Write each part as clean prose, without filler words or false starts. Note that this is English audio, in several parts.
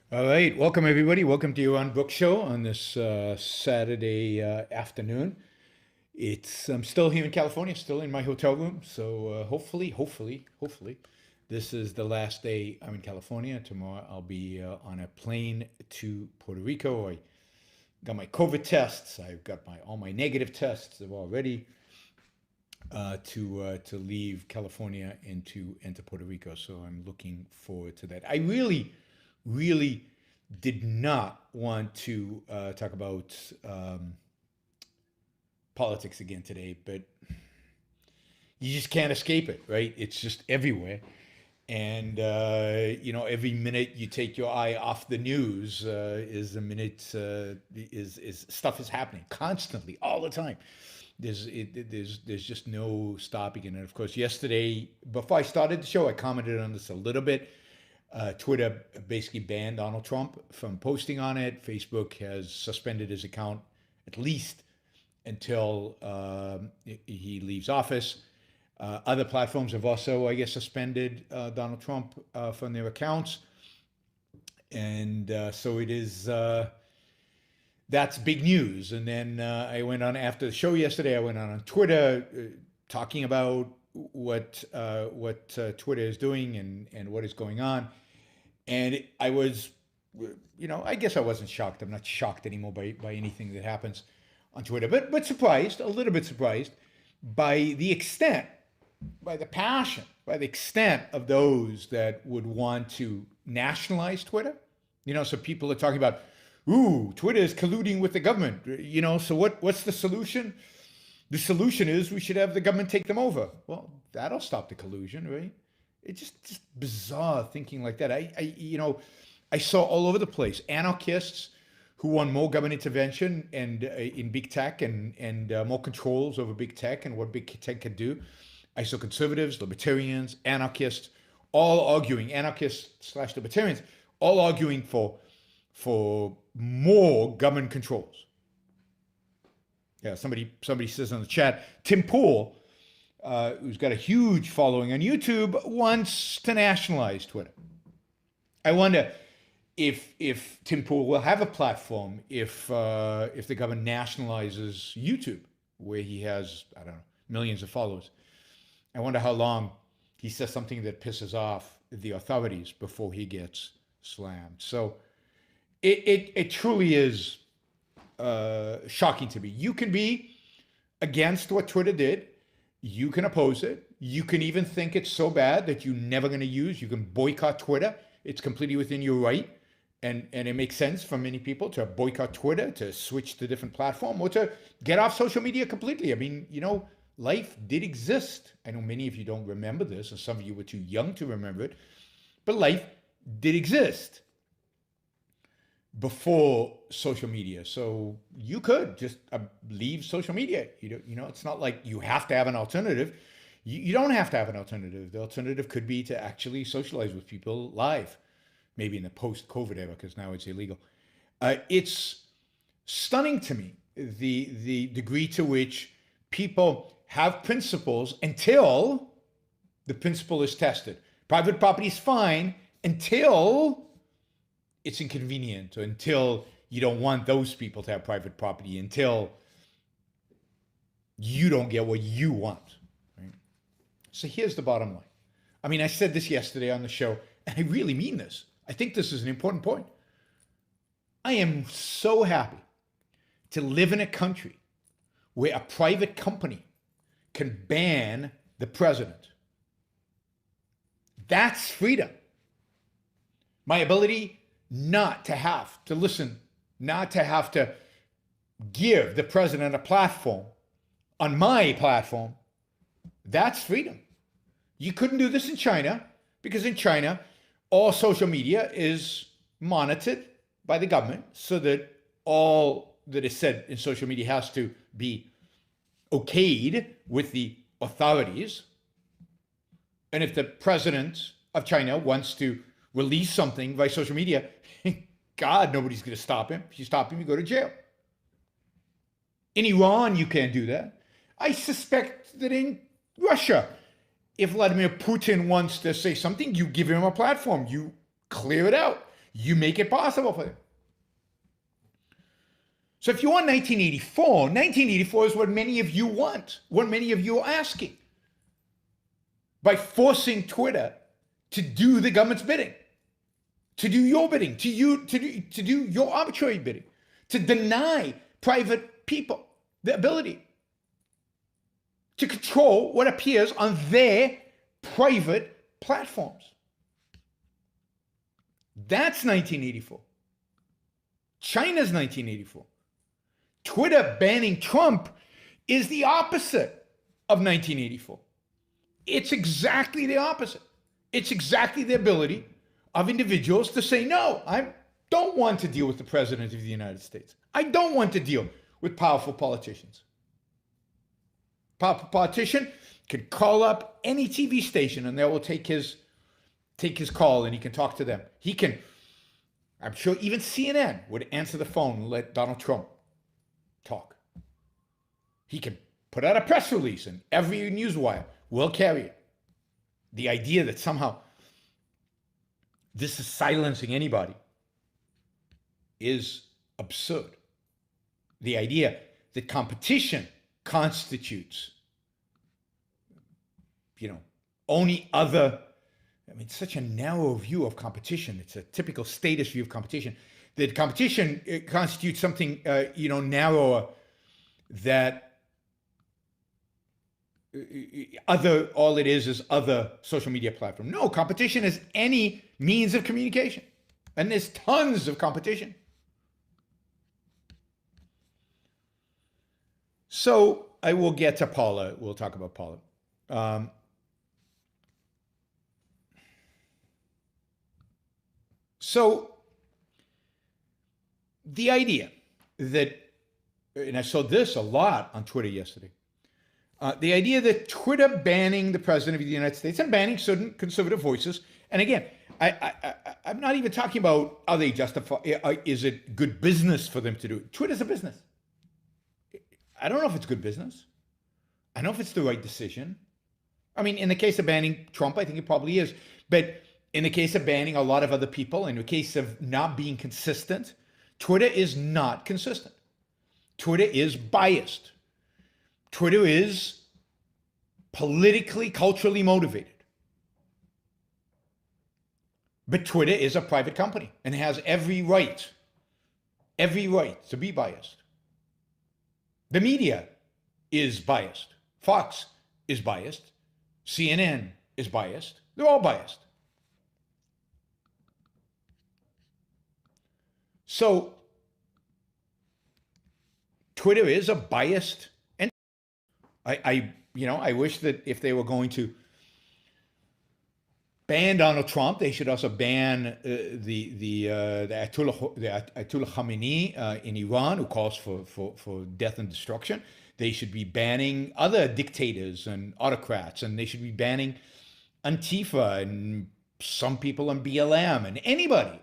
All right, welcome everybody. Welcome to your on book show on this Saturday afternoon. It's I'm still here in California, still in my hotel room. So hopefully, this is the last day I'm in California. Tomorrow I'll be on a plane to Puerto Rico. I got my COVID tests. I've got my all my negative tests. They're all ready to leave California into Puerto Rico. So I'm looking forward to that. I really did not want to talk about politics again today, but you just can't escape it, right? It's just everywhere. And, every minute you take your eye off the news is a minute, is stuff is happening constantly, all the time. There's just no stopping it. And of course, yesterday, before I started the show, I commented on this a little bit. Twitter basically banned Donald Trump from posting on it. Facebook has suspended his account at least until he leaves office. Other platforms have also, I guess, suspended Donald Trump from their accounts. And so it is, that's big news. And then after the show yesterday, I went on Twitter talking about what Twitter is doing and what is going on. And I was, I guess I wasn't shocked. I'm not shocked anymore by anything that happens on Twitter, but surprised, a little bit surprised by the extent, by the passion, by the extent of those that would want to nationalize Twitter. So people are talking about, ooh, Twitter is colluding with the government. So what's the solution? The solution is we should have the government take them over. Well, that'll stop the collusion, right? It's just bizarre thinking like that. I saw all over the place anarchists who want more government intervention and in big tech and more controls over big tech and what big tech can do. I saw conservatives, libertarians, anarchists, all arguing, anarchists/libertarians, all arguing for more government controls. Yeah, somebody says on the chat, Tim Pool, who's got a huge following on YouTube, wants to nationalize Twitter. I wonder if Tim Pool will have a platform if the government nationalizes YouTube, where he has, I don't know, millions of followers. I wonder how long he says something that pisses off the authorities before he gets slammed. So it truly is shocking to me. You can be against what Twitter did. You can oppose it. You can even think it's so bad that you're never going to use. You can boycott Twitter. It's completely within your right. And it makes sense for many people to boycott Twitter, to switch to a different platform, or to get off social media completely. I mean, life did exist. I know many of you don't remember this, and some of you were too young to remember it, but life did exist before social media. So you could just leave social media. It's not like you have to have an alternative. You don't have to have an alternative. The alternative could be to actually socialize with people live, maybe in the post-COVID era, because now it's illegal. It's stunning to me the degree to which people have principles until the principle is tested. Private property is fine until it's inconvenient, or until you don't want those people to have private property, until you don't get what you want. Right? So here's the bottom line. I mean, I said this yesterday on the show, and I really mean this. I think this is an important point. I am so happy to live in a country where a private company can ban the president. That's freedom. My ability not to have to listen, not to have to give the president a platform on my platform, that's freedom. You couldn't do this in China, because in China, all social media is monitored by the government, so that all that is said in social media has to be okayed with the authorities. And if the president of China wants to release something by social media, God, nobody's going to stop him. If you stop him, you go to jail. In Iran, you can't do that. I suspect that in Russia, if Vladimir Putin wants to say something, you give him a platform. You clear it out. You make it possible for them. So if you want 1984 is what many of you want, what many of you are asking. By forcing Twitter to do the government's bidding, to do your bidding, to do your arbitrary bidding, to deny private people the ability to control what appears on their private platforms. That's 1984. China's 1984. Twitter banning Trump is the opposite of 1984. It's exactly the opposite. It's exactly the ability of individuals to say, no, I don't want to deal with the President of the United States. I don't want to deal with powerful politicians. Powerful politician could call up any TV station and they will take his call and he can talk to them. He can, I'm sure even CNN would answer the phone and let Donald Trump talk. He can put out a press release and every newswire will carry it. The idea that somehow this is silencing anybody is absurd. The idea that competition constitutes, only other, such a narrow view of competition. It's a typical status view of competition. That competition constitutes something, narrower, that all it is other social media platform. No, competition is any means of communication. And there's tons of competition. So I will get to Parler. We'll talk about Parler. So the idea that, and I saw this a lot on Twitter yesterday, the idea that Twitter banning the President of the United States and banning certain conservative voices, and again, I'm not even talking about are they justified, is it good business for them to do it? Twitter's a business. I don't know if it's good business. I don't know if it's the right decision. In the case of banning Trump, I think it probably is. But in the case of banning a lot of other people, in the case of not being consistent, Twitter is not consistent. Twitter is biased. Twitter is politically, culturally motivated. But Twitter is a private company and has every right to be biased. The media is biased. Fox is biased. CNN is biased. They're all biased. So Twitter is a biased entity. I wish that if they were going to ban Donald Trump, they should also ban the Ayatollah Khamenei in Iran, who calls for death and destruction. They should be banning other dictators and autocrats, and they should be banning Antifa and some people on BLM and anybody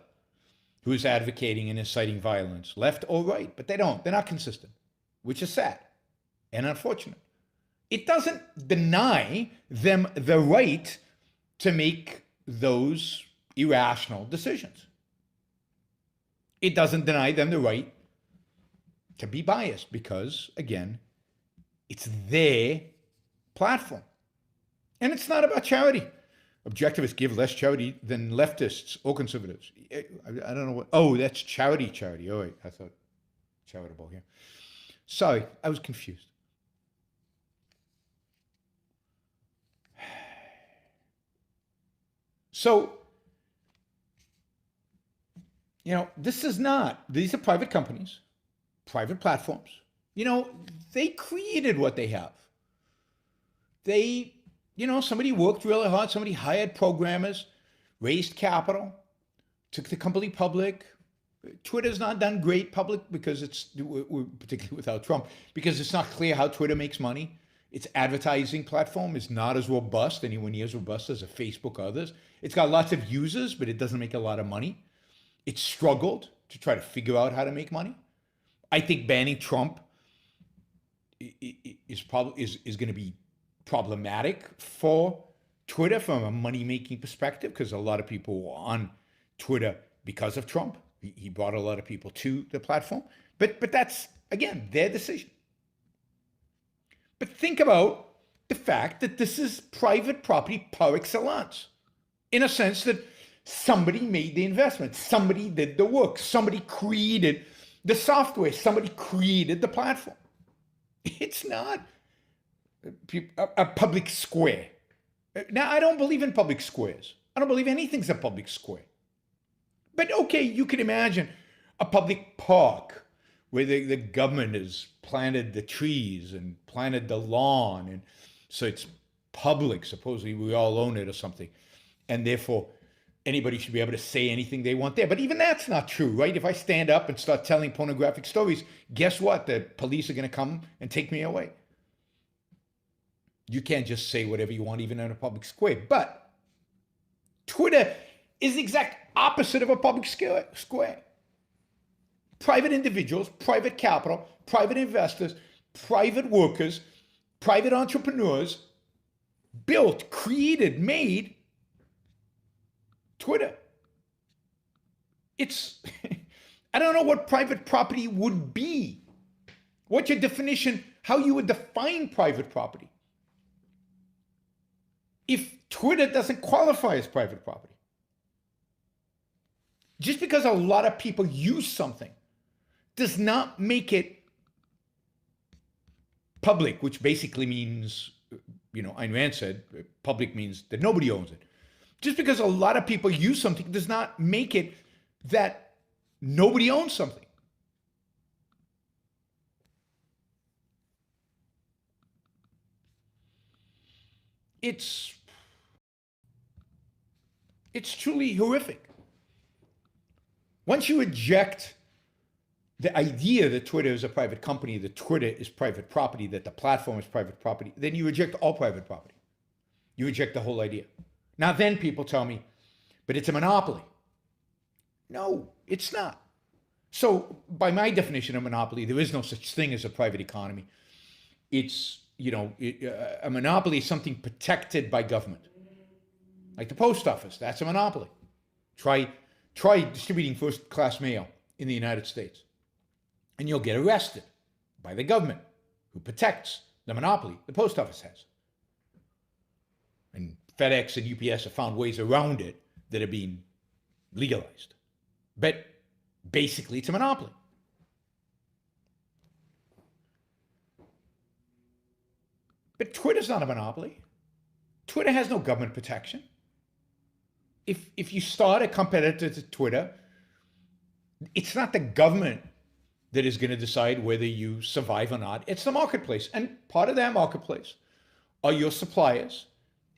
who's advocating and inciting violence, left or right. But they don't. They're not consistent, which is sad and unfortunate. It doesn't deny them the right to make those irrational decisions. It doesn't deny them the right to be biased because, again, it's their platform. And it's not about charity. Objectivists give less charity than leftists or conservatives. I don't know what, that's charity. Oh, wait, I thought charitable here. Sorry, I was confused. So, these are private companies, private platforms. They created what they have. Somebody worked really hard, somebody hired programmers, raised capital, took the company public. Twitter's not done great public because particularly without Trump, because it's not clear how Twitter makes money. Its advertising platform is not as robust, anywhere near as robust as a Facebook or others. It's got lots of users, but it doesn't make a lot of money. It struggled to try to figure out how to make money. I think banning Trump is going to be problematic for Twitter from a money-making perspective, because a lot of people on Twitter because of Trump. He brought a lot of people to the platform. But that's, again, their decision. But think about the fact that this is private property par excellence, in a sense that somebody made the investment, somebody did the work, somebody created the software, somebody created the platform. It's not a public square. Now, I don't believe in public squares. I don't believe anything's a public square. But okay, you can imagine a public park where the government has planted the trees and planted the lawn, and so it's public. Supposedly we all own it or something, and therefore anybody should be able to say anything they want there. But even that's not true, right? If I stand up and start telling pornographic stories, guess what? The police are going to come and take me away. You can't just say whatever you want, even in a public square. But Twitter is the exact opposite of a public square. Private individuals, private capital, private investors, private workers, private entrepreneurs built, created, made Twitter. It's, I don't know what private property would be. What's your definition, how you would define private property? If Twitter doesn't qualify as private property. Just because a lot of people use something does not make it public, which basically means, Ayn Rand said, public means that nobody owns it. Just because a lot of people use something does not make it that nobody owns something. It's truly horrific. Once you reject the idea that Twitter is a private company, that Twitter is private property, that the platform is private property, then you reject all private property. You reject the whole idea. Now then people tell me, but it's a monopoly. No, it's not. So by my definition of monopoly, there is no such thing as a private economy. It's, a monopoly is something protected by government. Like the post office, that's a monopoly. Try distributing first-class mail in the United States, and you'll get arrested by the government, who protects the monopoly the post office has. And FedEx and UPS have found ways around it that are being legalized. But basically, it's a monopoly. But Twitter's not a monopoly. Twitter has no government protection. If you start a competitor to Twitter, it's not the government that is going to decide whether you survive or not. It's the marketplace. And part of that marketplace are your suppliers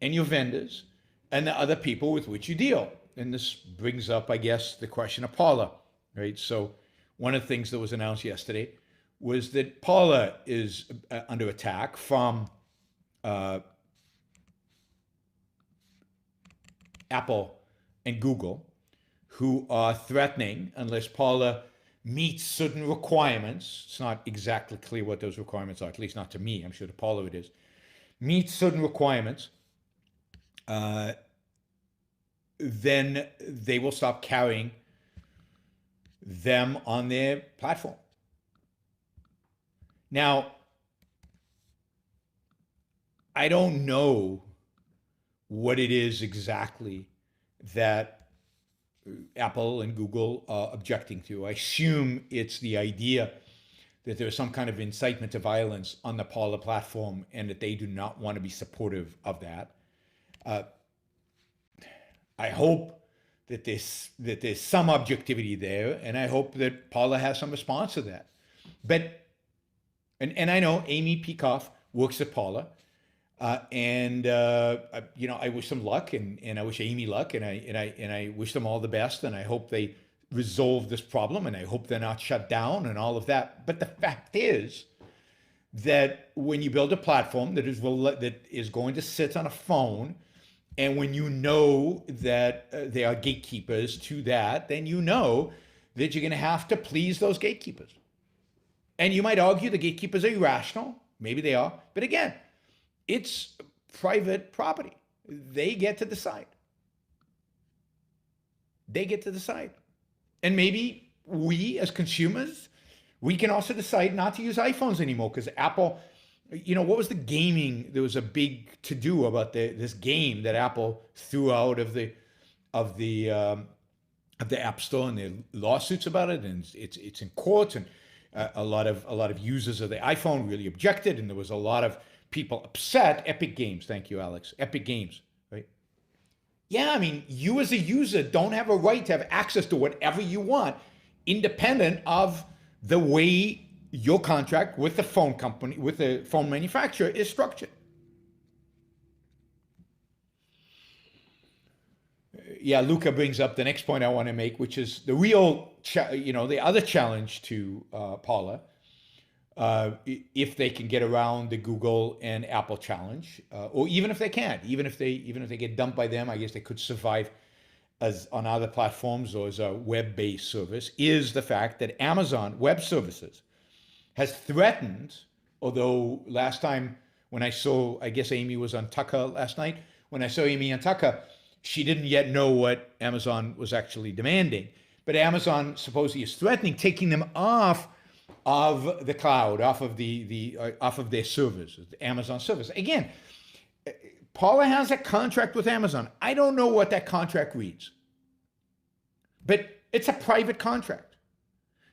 and your vendors and the other people with which you deal. And this brings up, I guess, the question of Parler, right? So one of the things that was announced yesterday was that Parler is under attack from Apple and Google, who are threatening, unless Parler meets certain requirements, it's not exactly clear what those requirements are, at least not to me, I'm sure to Parler it is, meets certain requirements, then they will stop carrying them on their platform. Now, I don't know what it is exactly that Apple and Google are objecting to. I assume it's the idea that there's some kind of incitement to violence on the Parler platform and that they do not want to be supportive of that. I hope that there's some objectivity there, and I hope that Parler has some response to that. But, and I know Amy Peikoff works at Parler, and I wish them luck, and I wish Amy luck, and I wish them all the best, and I hope they resolve this problem, and I hope they're not shut down and all of that. But the fact is that when you build a platform that is going to sit on a phone, and when you know that there are gatekeepers to that, then you know that you're going to have to please those gatekeepers. And you might argue the gatekeepers are irrational. Maybe they are. But again, it's private property. They get to decide. They get to decide. And maybe we as consumers, we can also decide not to use iPhones anymore because Apple, what was the gaming? There was a big to do about this game that Apple threw out of the App Store, and there are lawsuits about it, and it's in court, and a lot of users of the iPhone really objected, and there was a lot of people upset. Epic Games, thank you, Alex. Epic Games, right? Yeah, I mean, you as a user don't have a right to have access to whatever you want, independent of the way your contract with the phone company, with the phone manufacturer is structured. Yeah, Luca brings up the next point I want to make, which is the real, the other challenge to Parler, if they can get around the Google and Apple challenge, or even if they can't, even if they get dumped by them, I guess they could survive as on other platforms or as a web-based service, is the fact that Amazon Web Services has threatened, although last time when I guess Amy was on Tucker last night, when I saw Amy on Tucker, she didn't yet know what Amazon was actually demanding. But Amazon supposedly is threatening taking them off of the cloud, off of their servers, the Amazon service. Again, Paula has a contract with Amazon. I don't know what that contract reads, but it's a private contract.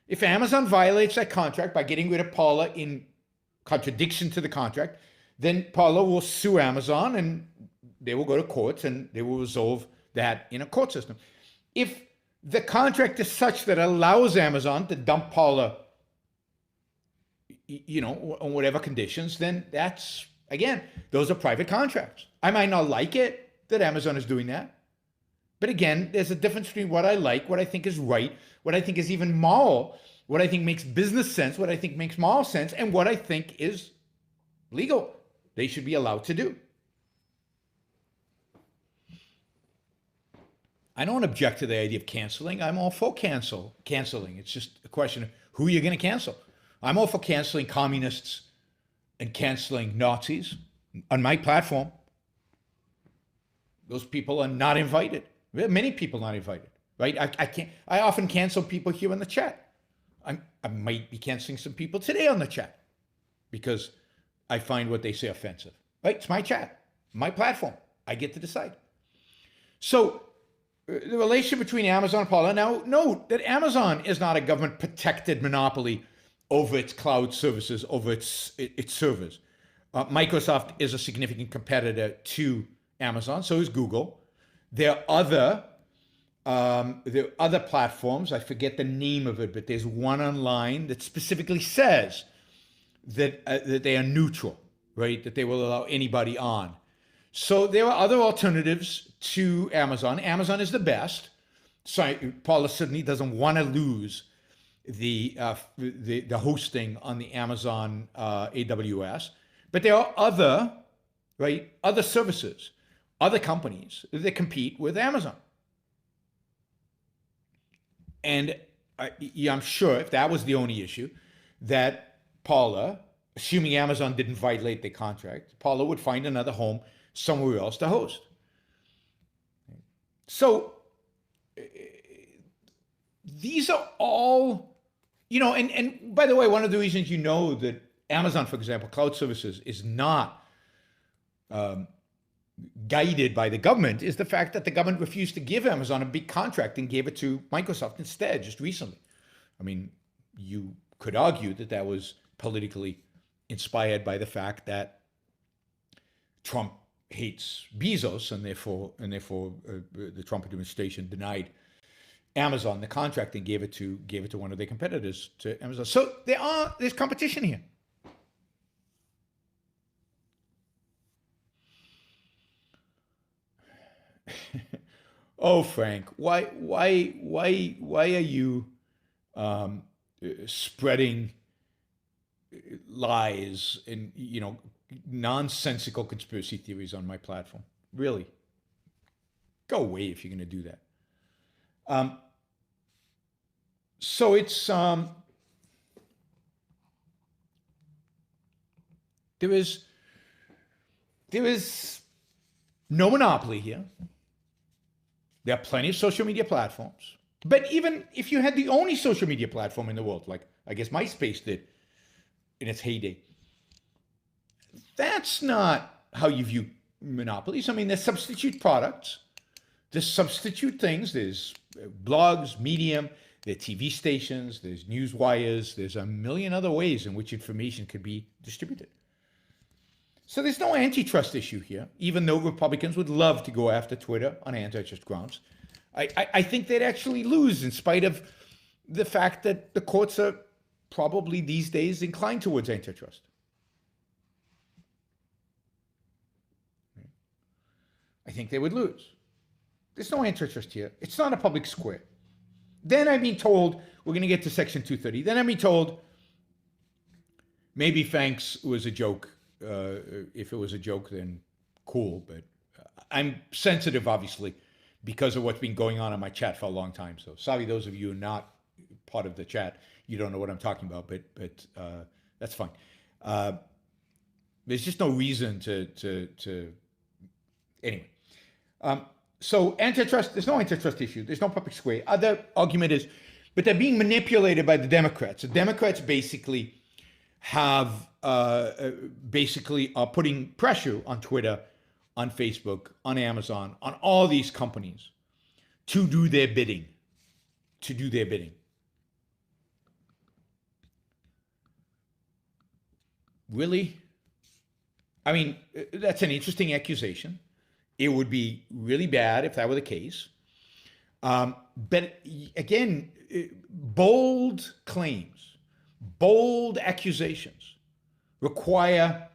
If Amazon violates that contract by getting rid of Paula in contradiction to the contract, then Paula will sue Amazon, and they will go to courts, and they will resolve that in a court system. If the contract is such that allows Amazon to dump Paula, on whatever conditions, then that's, again, those are private contracts. I might not like it that Amazon is doing that. But again, there's a difference between what I like, what I think is right, what I think is even moral, what I think makes business sense, what I think makes moral sense, and what I think is legal. They should be allowed to do. I don't object to the idea of canceling. I'm all for canceling. It's just a question of who you're going to cancel. I'm all for canceling communists and canceling Nazis on my platform. Those people are not invited. Many people not invited, right? I often cancel people here in the chat. I might be canceling some people today on the chat because I find what they say offensive, right? It's my chat, my platform. I get to decide. So the relationship between Amazon and Parler. Now, note that Amazon is not a government-protected monopoly over its cloud services, over its servers. Microsoft is a significant competitor to Amazon, so is Google. There are other platforms. I forget the name of it, but there's one online that specifically says that they are neutral, right? That they will allow anybody on. So there are other alternatives to Amazon. Amazon is the best. So Paula certainly doesn't want to lose the hosting on the Amazon AWS. But there are other services, other companies that compete with Amazon. And I'm sure if that was the only issue, that Paula, assuming Amazon didn't violate the contract, Paula would find another home somewhere else to host. So these are all, and by the way, one of the reasons that Amazon, for example, cloud services is not guided by the government is the fact that the government refused to give Amazon a big contract and gave it to Microsoft instead just recently. I mean, you could argue that was politically inspired by the fact that Trump hates Bezos, and therefore the Trump administration denied Amazon the contract and gave it to one of their competitors, to Amazon. So there's competition here. Oh, Frank, why are you spreading lies and nonsensical conspiracy theories on my platform? Really, go away if you're going to do that. So it's there is no monopoly here. There are plenty of social media platforms. But even if you had the only social media platform in the world, like I guess MySpace did in its heyday, that's not how you view monopolies. I mean, there's substitute products, there's substitute things, there's blogs, Medium, there are TV stations, there's news wires, there's a million other ways in which information could be distributed. So there's no antitrust issue here, even though Republicans would love to go after Twitter on antitrust grounds. I think they'd actually lose in spite of the fact that the courts are probably these days inclined towards antitrust. I think they would lose. There's no antitrust here. It's not a public square. Then I'm being told, we're going to get to Section 230. Then I'm being told, maybe thanks was a joke. If it was a joke, then cool. But I'm sensitive, obviously, because of what's been going on in my chat for a long time. So sorry, those of you who are not part of the chat, you don't know what I'm talking about, but that's fine. There's just no reason to anyway. So antitrust, there's no antitrust issue. There's no public square. Other argument is, but they're being manipulated by the Democrats. The Democrats basically have, are putting pressure on Twitter, on Facebook, on Amazon, on all these companies to do their bidding, Really? I mean, that's an interesting accusation. It would be really bad if that were the case. But again, bold claims, bold accusations require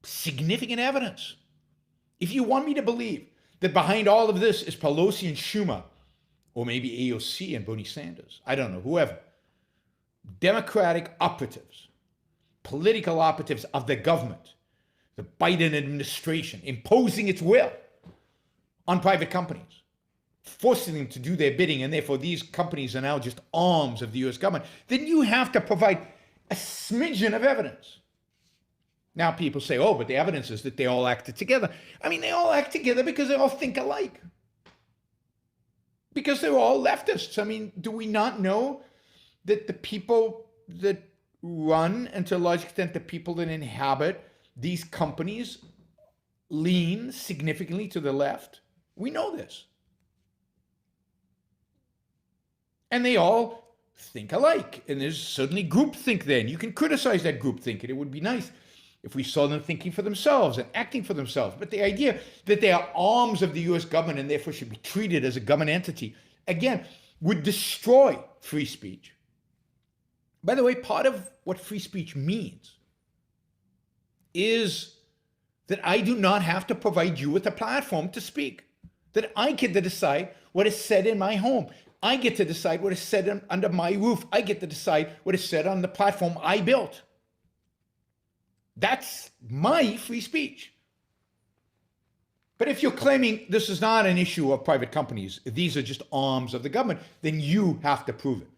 significant evidence. If you want me to believe that behind all of this is Pelosi and Schumer, or maybe AOC and Bernie Sanders, I don't know, whoever, Democratic operatives, political operatives of the government, the Biden administration, imposing its will on private companies, forcing them to do their bidding, and therefore these companies are now just arms of the US government, then you have to provide a smidgen of evidence. Now people say, oh, but the evidence is that they all acted together. I mean, they all act together because they all think alike. Because they're all leftists. I mean, do we not know that the people that run, and to a large extent the people that inhabit these companies, lean significantly to the left? We know this. And they all think alike. And there's certainly groupthink there. And you can criticize that groupthink. And it would be nice if we saw them thinking for themselves and acting for themselves. But the idea that they are arms of the US government and therefore should be treated as a government entity, again, would destroy free speech. By the way, part of what free speech means is that I do not have to provide you with a platform to speak. That I get to decide what is said in my home. I get to decide what is said under my roof. I get to decide what is said on the platform I built. That's my free speech. But if you're claiming this is not an issue of private companies, these are just arms of the government, then you have to prove it.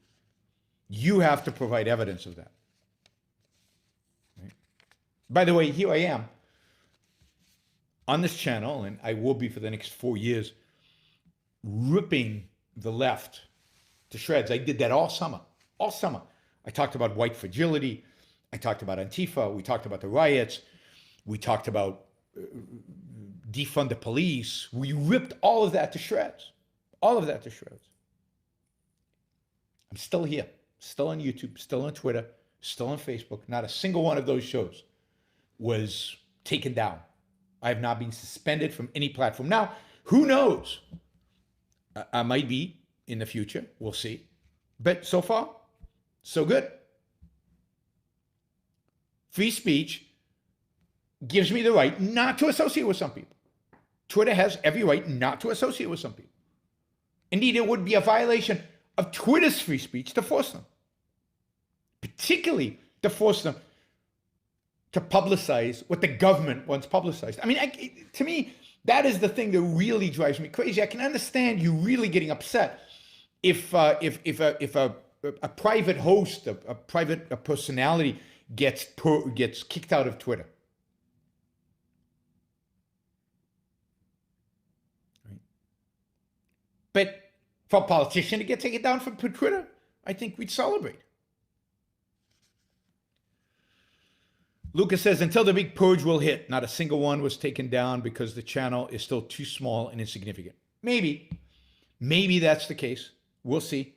You have to provide evidence of that. Right? By the way, here I am on this channel, and I will be for the next 4 years, ripping the left to shreds. I did that all summer. I talked about white fragility. I talked about Antifa. We talked about the riots. We talked about defund the police. We ripped all of that to shreds. All of that to shreds. I'm still here, still on YouTube, still on Twitter, still on Facebook. Not a single one of those shows was taken down. I have not been suspended from any platform. Now, who knows? I might be in the future. We'll see. But so far, so good. Free speech gives me the right not to associate with some people. Twitter has every right not to associate with some people. Indeed, it would be a violation of Twitter's free speech to force them. Particularly to force them to publicize what the government wants publicized. I mean, to me, that is the thing that really drives me crazy. I can understand you really getting upset if a private host, a private personality gets kicked out of Twitter. Right? But For a politician to get taken down from Twitter, I think we'd celebrate. Lucas says, until the big purge will hit, not a single one was taken down because the channel is still too small and insignificant. Maybe that's the case. We'll see.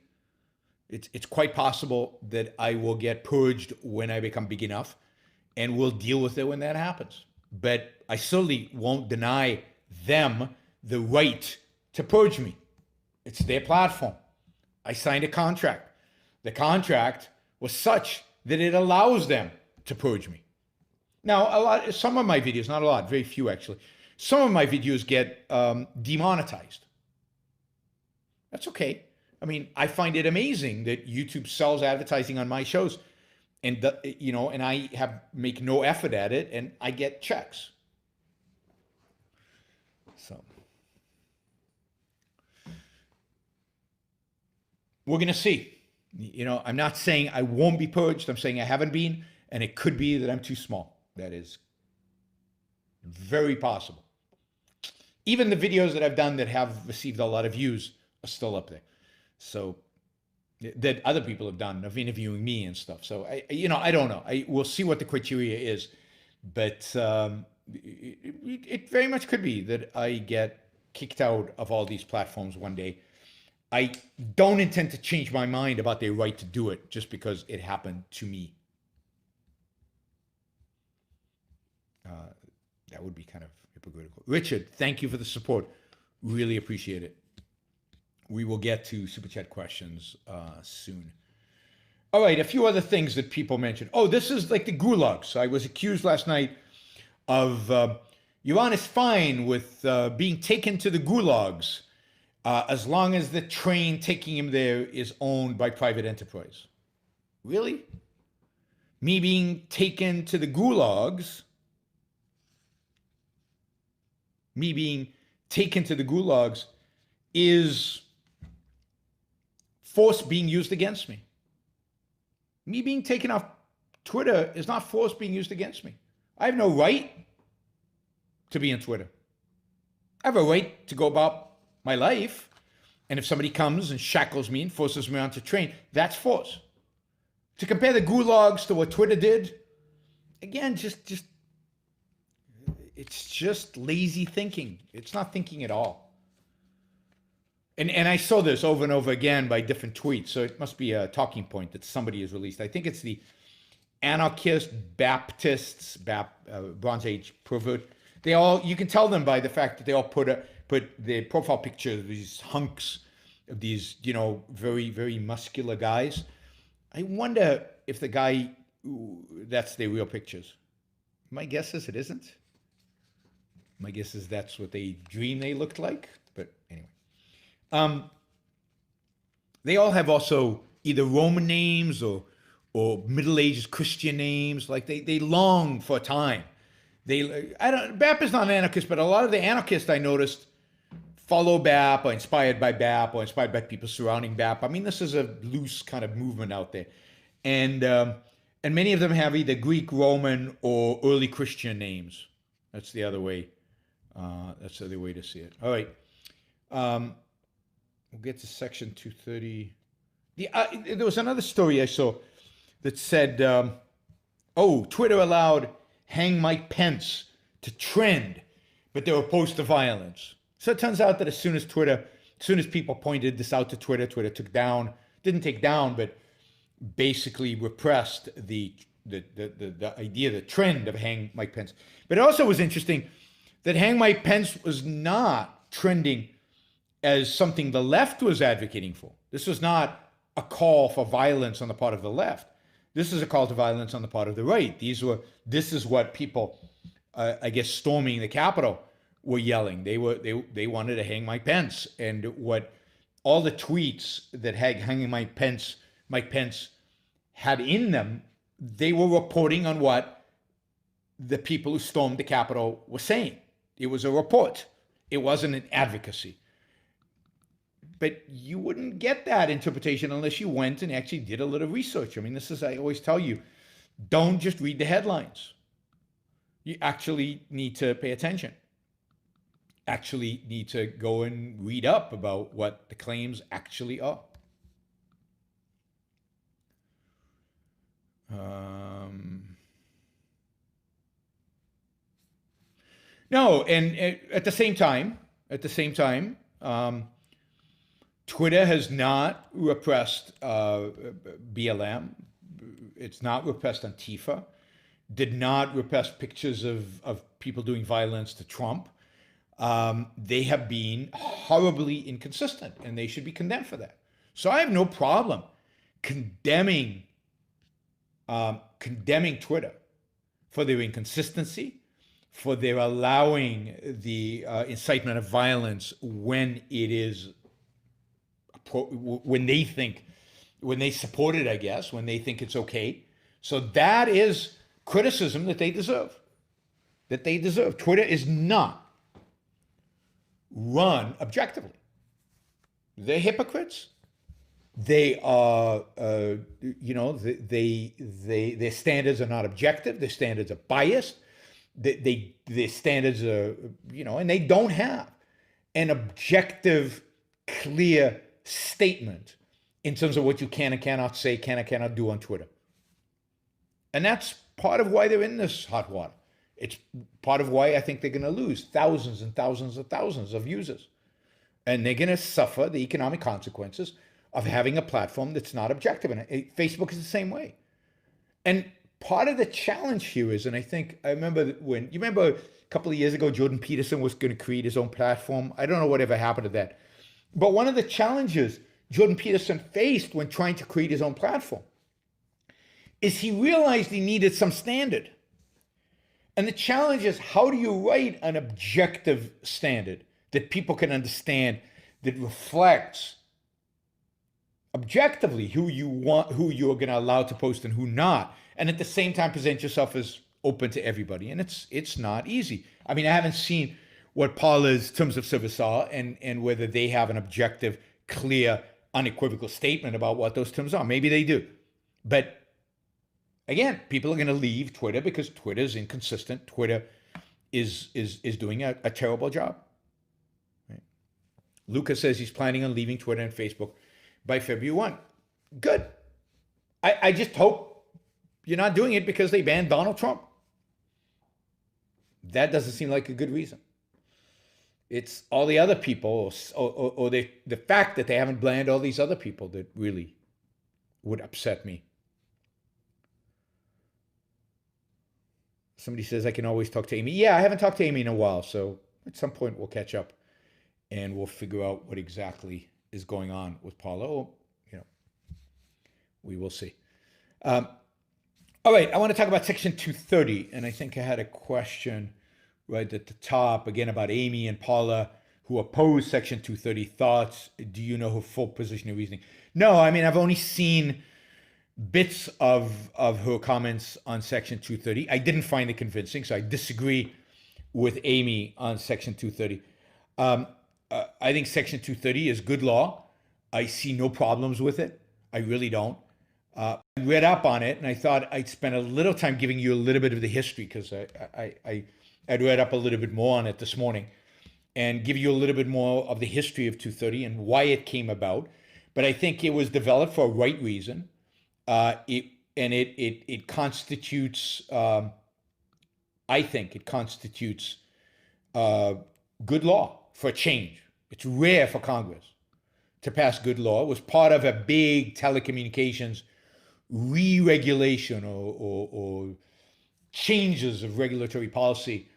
It's quite possible that I will get purged when I become big enough, and we'll deal with it when that happens. But I certainly won't deny them the right to purge me. It's their platform. I signed a contract. The contract was such that it allows them to purge me. Now, some of my videos, not a lot, very few actually, some of my videos get demonetized. That's okay. I mean, I find it amazing that YouTube sells advertising on my shows, and and I make no effort at it, and I get checks. So we're gonna see. I'm not saying I won't be purged. I'm saying I haven't been, and it could be that I'm too small. That is very possible. Even the videos that I've done that have received a lot of views are still up there. So that other people have done of interviewing me and stuff. So I don't know. We'll see what the criteria is, but it very much could be that I get kicked out of all these platforms one day. I don't intend to change my mind about their right to do it just because it happened to me. That would be kind of hypocritical. Richard, thank you for the support. Really appreciate it. We will get to Super Chat questions soon. All right, a few other things that people mentioned. Oh, this is like the gulags. I was accused last night of Iran is fine with being taken to the gulags as long as the train taking him there is owned by private enterprise. Really? Me being taken to the gulags is force being used against me. Me being taken off Twitter is not force being used against me. I have no right to be on Twitter. I have a right to go about my life. And if somebody comes and shackles me and forces me onto a train, that's force. To compare the gulags to what Twitter did, again, it's just lazy thinking. It's not thinking at all. And I saw this over and over again by different tweets, so it must be a talking point that somebody has released. I think it's the anarchist Baptists, Bronze Age pervert. You can tell them by the fact that they all put the profile picture of these hunks of these, very, very muscular guys. I wonder if the guy, that's their real pictures. My guess is it isn't. My guess is that's what they dream they looked like. But anyway. They all have also either Roman names or Middle Ages Christian names. Like they long for a time. BAP is not an anarchist, but a lot of the anarchists I noticed follow BAP or inspired by BAP or inspired by people surrounding BAP. I mean, this is a loose kind of movement out there. And many of them have either Greek, Roman, or early Christian names. That's the other way. That's the other way to see it. All right. We'll get to section 230. There was another story I saw that said, Twitter allowed Hang Mike Pence to trend, but they were opposed to violence. So it turns out that as soon as people pointed this out to Twitter, Twitter didn't take down, but basically repressed the idea, the trend of Hang Mike Pence. But it also was interesting that Hang Mike Pence was not trending as something the left was advocating for. This was not a call for violence on the part of the left. This is a call to violence on the part of the right. This is what people, I guess, storming the Capitol were yelling. They wanted to hang Mike Pence, and what all the tweets that had hanging Mike Pence had in them, they were reporting on what the people who stormed the Capitol were saying. It was a report. It wasn't an advocacy. But you wouldn't get that interpretation unless you went and actually did a little research. I mean, I always tell you, don't just read the headlines. You actually need to pay attention. actually need to go and read up about what the claims actually are. No, and at the same time, Twitter has not repressed BLM. It's not repressed Antifa. Did not repress pictures of people doing violence to Trump. They have been horribly inconsistent, and they should be condemned for that. So I have no problem condemning Twitter for their inconsistency, for their allowing the incitement of violence when it is when they support it, I guess, when they think it's okay. So that is criticism that they deserve. Twitter is not run objectively. They're hypocrites. They are, their standards are not objective. Their standards are biased. Their standards are, and they don't have an objective, clear statement in terms of what you can and cannot say, can and cannot do on Twitter. And that's part of why they're in this hot water. It's part of why I think they're going to lose thousands and thousands and thousands of users. And they're going to suffer the economic consequences of having a platform that's not objective. And Facebook is the same way. And part of the challenge here is, and I remember a couple of years ago, Jordan Peterson was going to create his own platform. I don't know whatever happened to that. But one of the challenges Jordan Peterson faced when trying to create his own platform is he realized he needed some standard. And the challenge is, how do you write an objective standard that people can understand, that reflects objectively who you're going to allow to post and who not, and at the same time present yourself as open to everybody? And it's not easy. I mean, I haven't seen what Parler's terms of service are and whether they have an objective, clear, unequivocal statement about what those terms are. Maybe they do. But again, people are going to leave Twitter because Twitter is inconsistent. Twitter is doing a terrible job. Right? Lucas says he's planning on leaving Twitter and Facebook by February 1. Good. I just hope you're not doing it because they banned Donald Trump. That doesn't seem like a good reason. It's all the other people or the fact that they haven't banned all these other people that really would upset me. Somebody says I can always talk to Amy. Yeah, I haven't talked to Amy in a while, so at some point we'll catch up and we'll figure out what exactly is going on with Parler. We will see. All right, I want to talk about Section 230, and I think I had a question right at the top, again, about Amy and Parler, who oppose Section 230. Thoughts? Do you know her full position and reasoning? No, I mean, I've only seen bits of her comments on Section 230. I didn't find it convincing, so I disagree with Amy on Section 230. I think Section 230 is good law. I see no problems with it. I really don't. I read up on it, and I thought I'd spend a little time giving you a little bit of the history, because I'd read up a little bit more on it this morning, and give you a little bit more of the history of 230 and why it came about. But I think it was developed for a right reason. It constitutes, I think it constitutes good law for a change. It's rare for Congress to pass good law. It was part of a big telecommunications re-regulation or changes of regulatory policy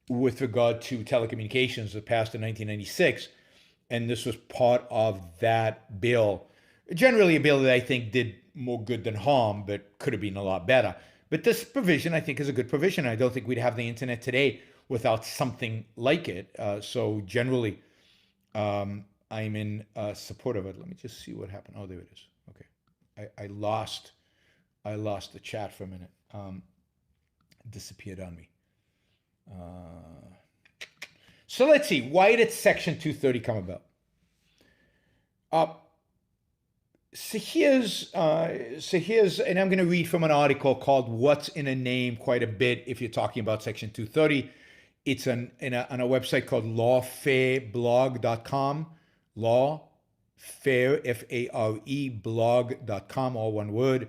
with regard to telecommunications that passed in 1996. And this was part of that bill. Generally a bill that I think did more good than harm, but could have been a lot better. But this provision, I think, is a good provision. I don't think we'd have the internet today without something like it. So generally, I'm in support of it. Let me just see what happened. Oh, there it is. Okay. I lost the chat for a minute. It disappeared on me. So let's see. Why did Section 230 come about? So here's, and I'm going to read from an article called "What's in a Name" quite a bit if you're talking about Section 230 It's on a website called lawfareblog.com, lawfare, F-A-R-E, blog.com, all one word.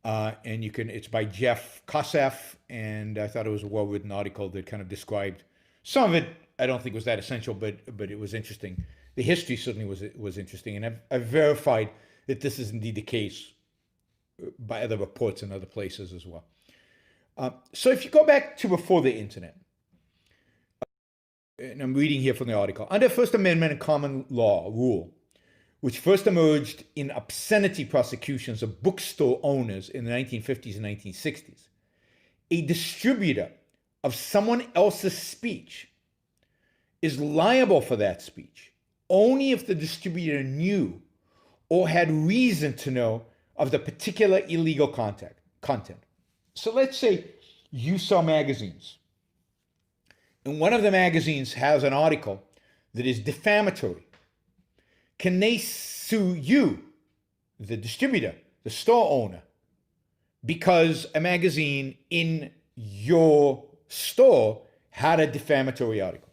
And it's by Jeff Kosseff, and I thought it was a well-written article that kind of described some of it. I don't think was that essential, but it was interesting. The history certainly was interesting, and I've verified that this is indeed the case by other reports in other places as well. So if you go back to before the internet, and I'm reading here from the article, under First Amendment and common law rule, which first emerged in obscenity prosecutions of bookstore owners in the 1950s and 1960s, a distributor of someone else's speech is liable for that speech only if the distributor knew or had reason to know of the particular illegal content. So let's say you sell magazines, and one of the magazines has an article that is defamatory. Can they sue you, the distributor, the store owner, because a magazine in your store had a defamatory article?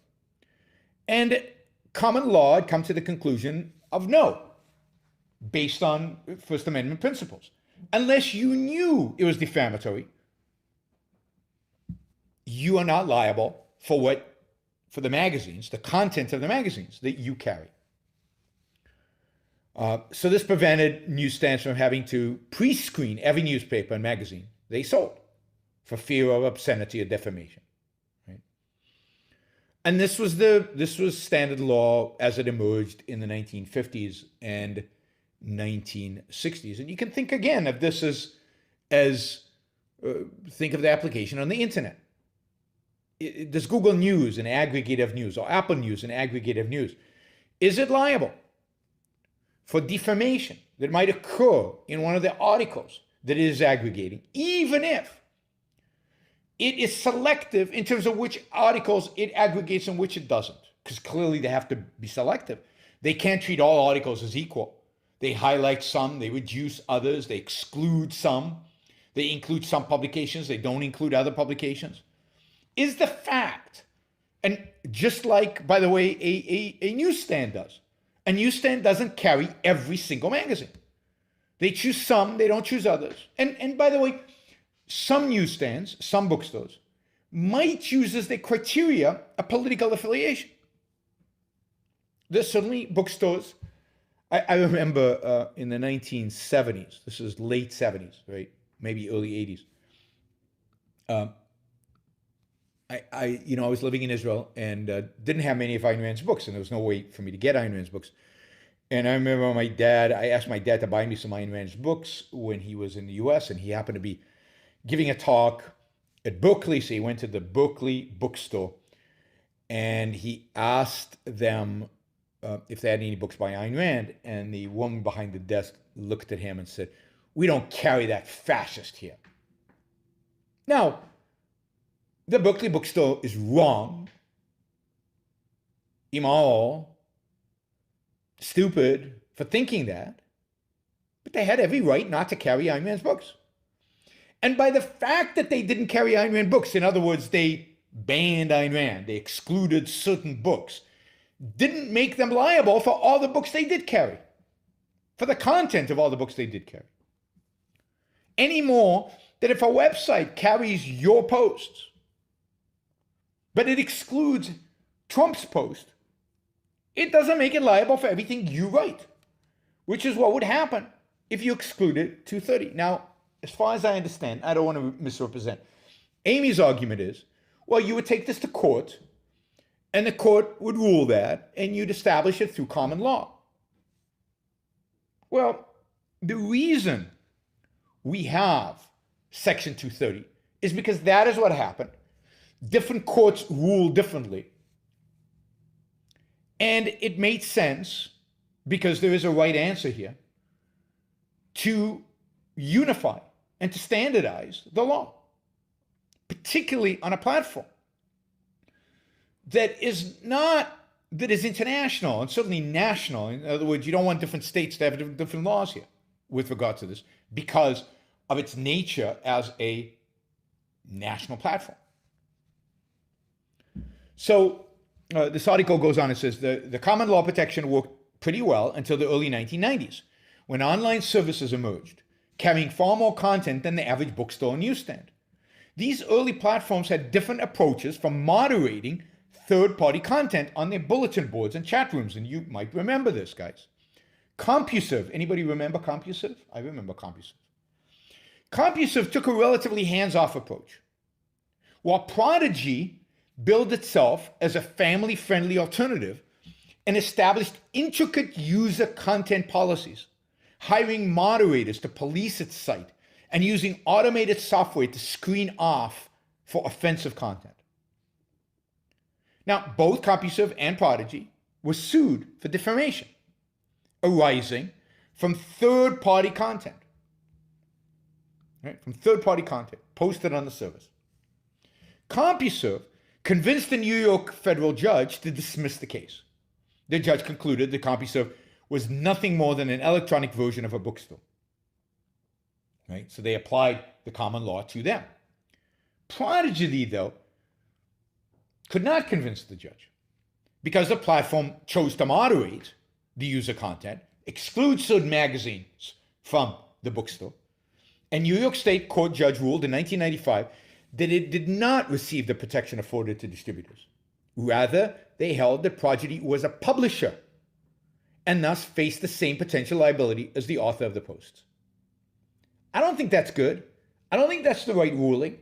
And common law had come to the conclusion of no, based on First Amendment principles. Unless you knew it was defamatory, you are not liable for the magazines, the content of the magazines that you carry. So this prevented newsstands from having to pre-screen every newspaper and magazine they sold for fear of obscenity or defamation. Right? And this was standard law as it emerged in the 1950s and 1960s. And you can think again of this think of the application on the internet. Does Google News an aggregate of news, or Apple News an aggregate of news? Is it liable for defamation that might occur in one of the articles that it is aggregating, even if it is selective in terms of which articles it aggregates and which it doesn't? Because clearly they have to be selective. They can't treat all articles as equal. They highlight some, they reduce others, they exclude some, they include some publications, they don't include other publications. Is the fact, and just like, by the way, a newsstand does, a newsstand doesn't carry every single magazine. They choose some, they don't choose others. And by the way, some newsstands, some bookstores, might use as their criteria a political affiliation. There's certainly bookstores. I remember in the 1970s, this is late 70s, right? Maybe early 80s. I was living in Israel and didn't have many of Ayn Rand's books, and there was no way for me to get Ayn Rand's books. And I remember I asked my dad to buy me some Ayn Rand's books when he was in the US, and he happened to be giving a talk at Berkeley, so he went to the Berkeley bookstore, and he asked them if they had any books by Ayn Rand, and the woman behind the desk looked at him and said, "We don't carry that fascist here." Now, the Berkeley bookstore is wrong, immoral, stupid for thinking that, but they had every right not to carry Ayn Rand's books. And by the fact that they didn't carry Ayn Rand books, in other words, they banned Ayn Rand, they excluded certain books, didn't make them liable for all the books they did carry, for the content of all the books they did carry. Any more than if a website carries your posts, but it excludes Trump's post, it doesn't make it liable for everything you write, which is what would happen if you excluded 230. Now, as far as I understand, I don't want to misrepresent. Amy's argument is, well, you would take this to court, and the court would rule that, and you'd establish it through common law. Well, the reason we have Section 230 is because that is what happened. Different courts rule differently. And it made sense, because there is a right answer here, to unify and to standardize the law, particularly on a platform that is international and certainly national. In other words, you don't want different states to have different laws here with regard to this because of its nature as a national platform. So this article goes on and says the common law protection worked pretty well until the early 1990s, when online services emerged, carrying far more content than the average bookstore or newsstand. These early platforms had different approaches from moderating third-party content on their bulletin boards and chat rooms, and you might remember this, guys. CompuServe, anybody remember CompuServe? I remember CompuServe. CompuServe took a relatively hands-off approach, while Prodigy billed itself as a family-friendly alternative and established intricate user content policies, hiring moderators to police its site and using automated software to screen off for offensive content. Now, both CompuServe and Prodigy were sued for defamation arising from third-party content, right? From third-party content posted on the service. CompuServe convinced the New York federal judge to dismiss the case. The judge concluded that CompuServe was nothing more than an electronic version of a bookstore. Right? So they applied the common law to them. Prodigy, though, could not convince the judge because the platform chose to moderate the user content, exclude certain magazines from the bookstore, and New York State Court judge ruled in 1995 that it did not receive the protection afforded to distributors. Rather, they held that Prodigy was a publisher and thus faced the same potential liability as the author of the posts. I don't think that's good. I don't think that's the right ruling.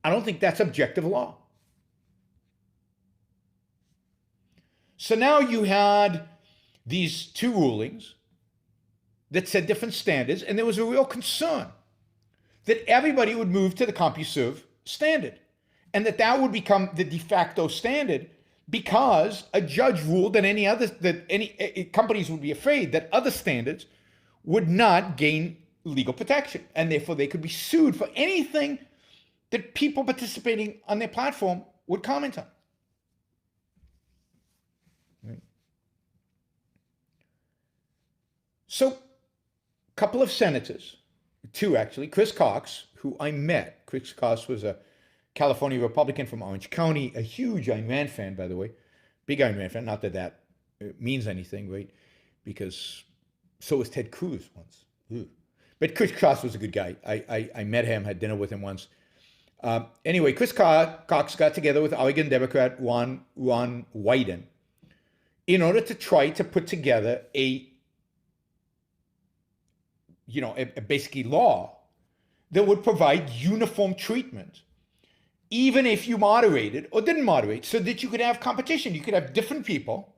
I don't think that's objective law. So now you had these two rulings that set different standards, and there was a real concern that everybody would move to the CompuServe standard and that would become the de facto standard because a judge ruled that companies would be afraid that other standards would not gain legal protection, and therefore they could be sued for anything that people participating on their platform would comment on. Right. So, a couple of senators, two actually, Chris Cox, who I met. Chris Cox was a California Republican from Orange County, a huge Ayn Rand fan, by the way, big Ayn Rand fan. Not that that means anything, right? Because so was Ted Cruz once. Ooh. But Chris Cox was a good guy. I met him, had dinner with him once. Anyway, Chris Cox got together with Oregon Democrat Ron Wyden in order to try to put together a basically law that would provide uniform treatment, even if you moderated or didn't moderate, so that you could have competition. You could have different people.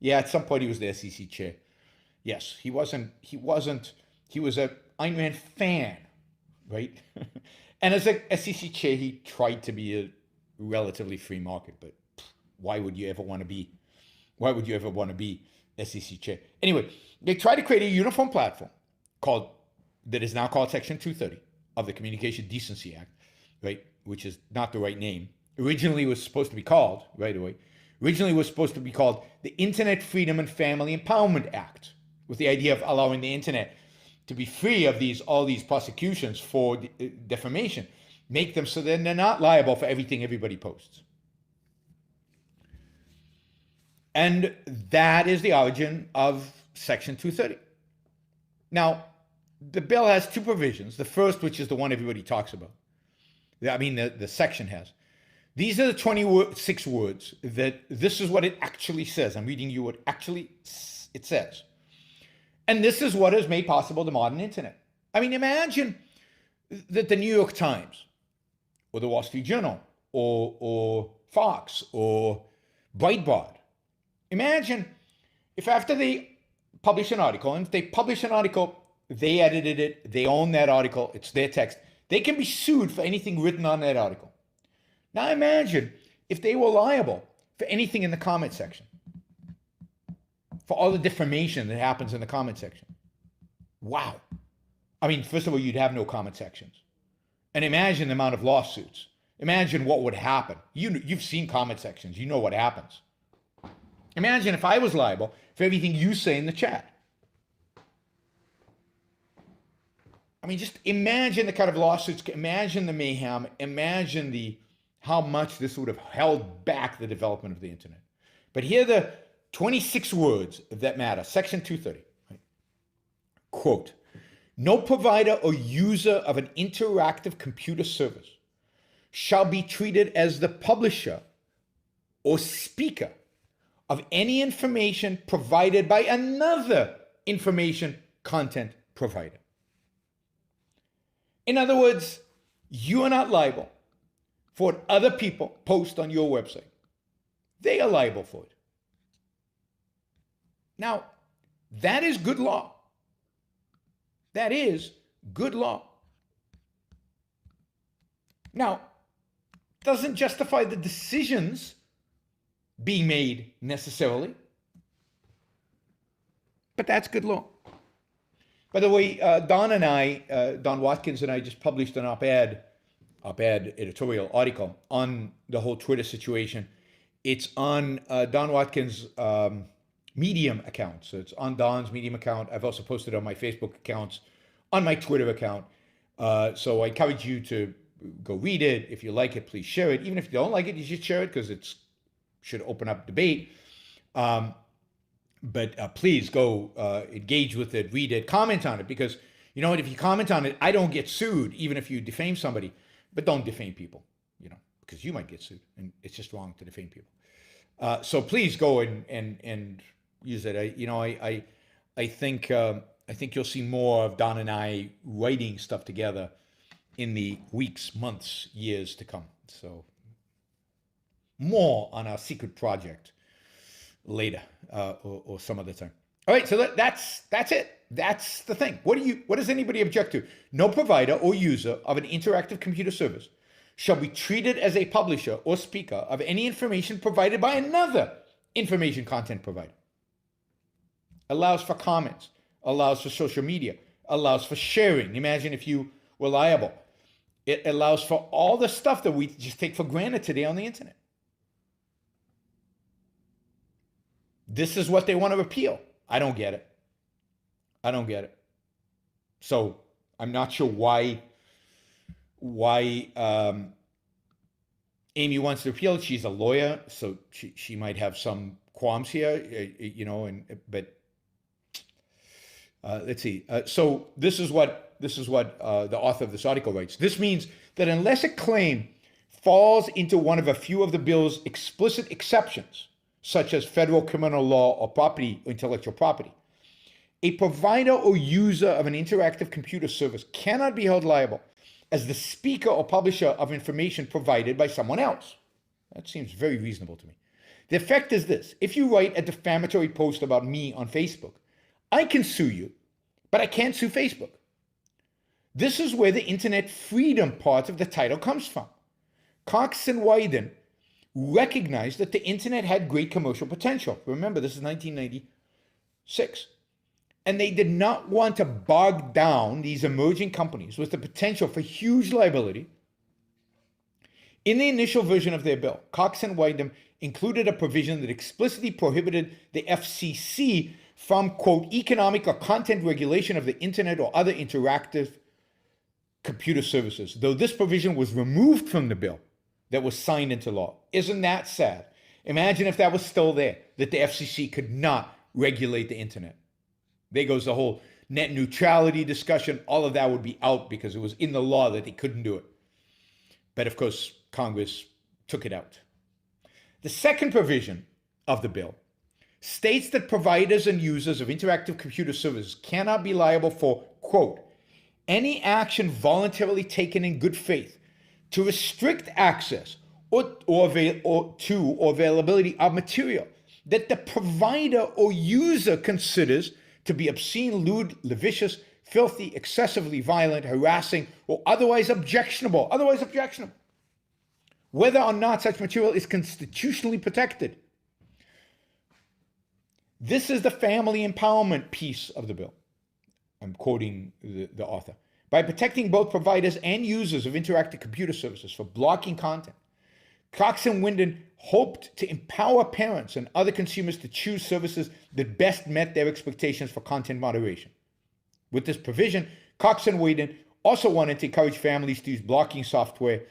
Yeah, at some point he was the SEC chair. Yes, he was a Ayn Rand fan, right? And as a SEC chair, he tried to be a relatively free market, but why would you ever want to be SEC chair? Anyway, they tried to create a uniform platform that is now called Section 230 of the Communication Decency Act, right? Which is not the right name. Originally was supposed to be called, the Internet Freedom and Family Empowerment Act, with the idea of allowing the internet to be free of all these prosecutions for defamation, make them so that they're not liable for everything everybody posts. And that is the origin of Section 230. Now, the bill has two provisions. The first, which is the one everybody talks about. The section has. These are the 26 words that this is what it actually says. I'm reading you what actually it says. And this is what has made possible the modern internet. I mean, imagine that the New York Times or the Wall Street Journal or Fox or Breitbart, imagine if after they publish an article, and if they publish an article, they edited it, they own that article, it's their text, they can be sued for anything written on that article. Now imagine if they were liable for anything in the comment section, for all the defamation that happens in the comment section. Wow. I mean, first of all, you'd have no comment sections. And imagine the amount of lawsuits. Imagine what would happen. You've seen comment sections. You know what happens. Imagine if I was liable for everything you say in the chat. I mean, just imagine the kind of lawsuits, imagine the mayhem, imagine the how much this would have held back the development of the internet. But here are the 26 words that matter. Section 230. Right? Quote, no provider or user of an interactive computer service shall be treated as the publisher or speaker of any information provided by another information content provider. In other words, you are not liable for what other people post on your website. They are liable for it. Now, that is good law. That is good law. Now, doesn't justify the decisions being made necessarily, but that's good law. By the way, Don Watkins and I just published an op-ed editorial article on the whole Twitter situation. It's on Don Watkins' Medium account. So it's on Don's Medium account. I've also posted on my Facebook accounts, on my Twitter account. So I encourage you to go read it. If you like it, please share it. Even if you don't like it, you should share it because it should open up debate. But please go engage with it, read it, comment on it, because you know what? If you comment on it, I don't get sued, even if you defame somebody. But don't defame people, you know, because you might get sued, and it's just wrong to defame people. So please go and use it. I think you'll see more of Don and I writing stuff together in the weeks, months, years to come. So more on our secret project later or some other time. All right, so that's it. That's the thing. What does anybody object to? No provider or user of an interactive computer service shall be treated as a publisher or speaker of any information provided by another information content provider. Allows for comments, allows for social media, allows for sharing. Imagine if you were liable. It allows for all the stuff that we just take for granted today on the internet. This is what they want to repeal. I don't get it. So I'm not sure why Amy wants to repeal it. She's a lawyer, so she might have some qualms here, but let's see. So this is what the author of this article writes. This means that unless a claim falls into one of a few of the bill's explicit exceptions, such as federal criminal law or intellectual property, a provider or user of an interactive computer service cannot be held liable as the speaker or publisher of information provided by someone else. That seems very reasonable to me. The effect is this: if you write a defamatory post about me on Facebook, I can sue you, but I can't sue Facebook. This is where the internet freedom part of the title comes from. Cox and Wyden recognized that the internet had great commercial potential. Remember, this is 1996. And they did not want to bog down these emerging companies with the potential for huge liability. In the initial version of their bill, Cox and Wyden included a provision that explicitly prohibited the FCC from, quote, economic or content regulation of the internet or other interactive computer services, though this provision was removed from the bill that was signed into law. Isn't that sad? Imagine if that was still there, that the FCC could not regulate the internet. There goes the whole net neutrality discussion. All of that would be out because it was in the law that they couldn't do it. But of course, Congress took it out. The second provision of the bill states that providers and users of interactive computer services cannot be liable for, quote, any action voluntarily taken in good faith to restrict access or availability of material that the provider or user considers to be obscene, lewd, lascivious, filthy, excessively violent, harassing, or otherwise objectionable, whether or not such material is constitutionally protected. This is the family empowerment piece of the bill. I'm quoting the author. By protecting both providers and users of interactive computer services for blocking content, Cox and Wyden hoped to empower parents and other consumers to choose services that best met their expectations for content moderation. With this provision, Cox and Wyden also wanted to encourage families to use blocking software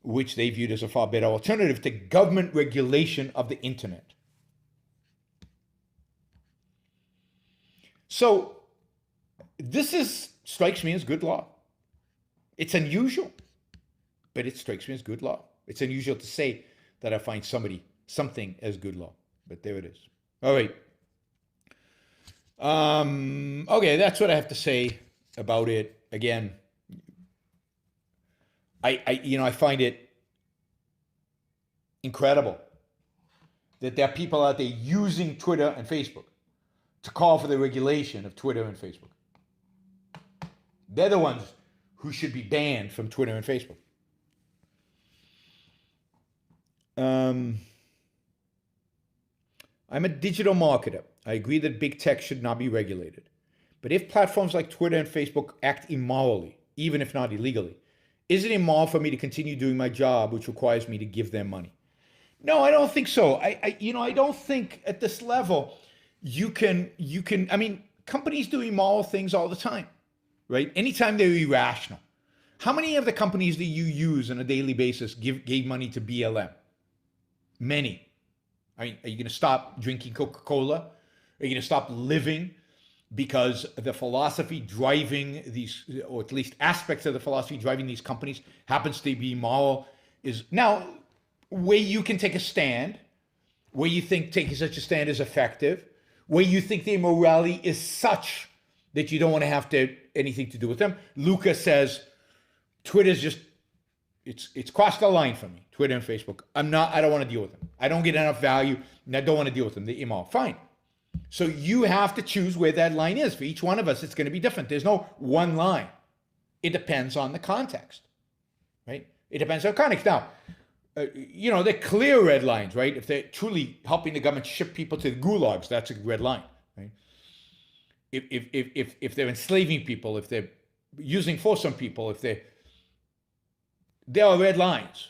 which they viewed as a far better alternative to government regulation of the internet. So this strikes me as good law. It's unusual, but it strikes me as good law. It's unusual to say that I find something as good law, but there it is. All right. Okay, that's what I have to say about it. Again, I find it incredible that there are people out there using Twitter and Facebook to call for the regulation of Twitter and Facebook. They're the ones who should be banned from Twitter and Facebook. I'm a digital marketer. I agree that big tech should not be regulated. But if platforms like Twitter and Facebook act immorally, even if not illegally, is it immoral for me to continue doing my job, which requires me to give them money? No, I don't think so. I don't think at this level you can, I mean, companies do immoral things all the time, right? Anytime they're irrational. How many of the companies that you use on a daily basis gave money to BLM? Many. I mean, are you going to stop drinking Coca-Cola? Are you going to stop living because the philosophy driving these, or at least aspects of the philosophy driving these companies happens to be immoral? Is now where you can take a stand, where you think taking such a stand is effective, where you think the immorality is such that you don't want to have anything to do with them. Luca says, Twitter's just, it's crossed the line for me, Twitter and Facebook. I don't want to deal with them. I don't get enough value, and I don't want to deal with them. They're immoral. Fine. So you have to choose where that line is. For each one of us, it's going to be different. There's no one line. It depends on the context, right? It depends on context. Now, they're clear red lines, right? If they're truly helping the government ship people to the gulags, that's a red line, right? If they're enslaving people, if they're using force on people, there are red lines.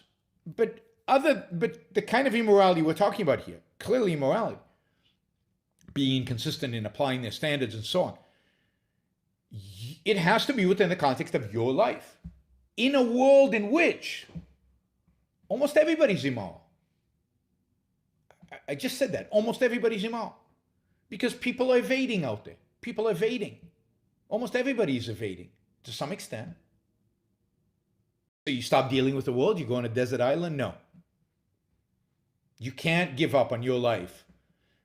But the kind of immorality we're talking about here, clearly immorality, being inconsistent in applying their standards and so on, it has to be within the context of your life. In a world in which almost everybody's immoral. I just said that. Almost everybody's immoral. Because people are evading out there. People are evading. Almost everybody's evading to some extent. So you stop dealing with the world, you go on a desert island? No. You can't give up on your life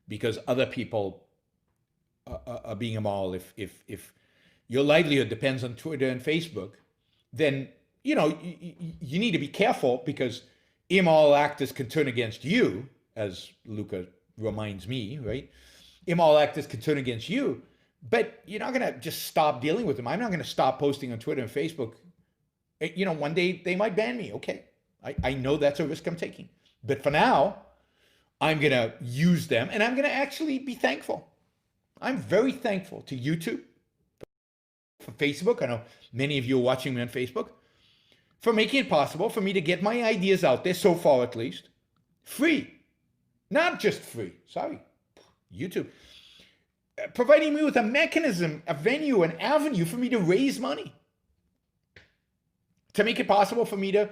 because other people are being immoral. If your livelihood depends on Twitter and Facebook, then you need to be careful because immoral actors can turn against you, as Luca reminds me, right? Immoral actors can turn against you, but you're not going to just stop dealing with them. I'm not going to stop posting on Twitter and Facebook. One day they might ban me. Okay. I know that's a risk I'm taking. But for now, I'm going to use them and I'm going to actually be thankful. I'm very thankful to YouTube, for Facebook. I know many of you are watching me on Facebook, for making it possible for me to get my ideas out there, so far at least, free. Not just free, sorry, YouTube. Providing me with a mechanism, a venue, an avenue for me to raise money. To make it possible for me to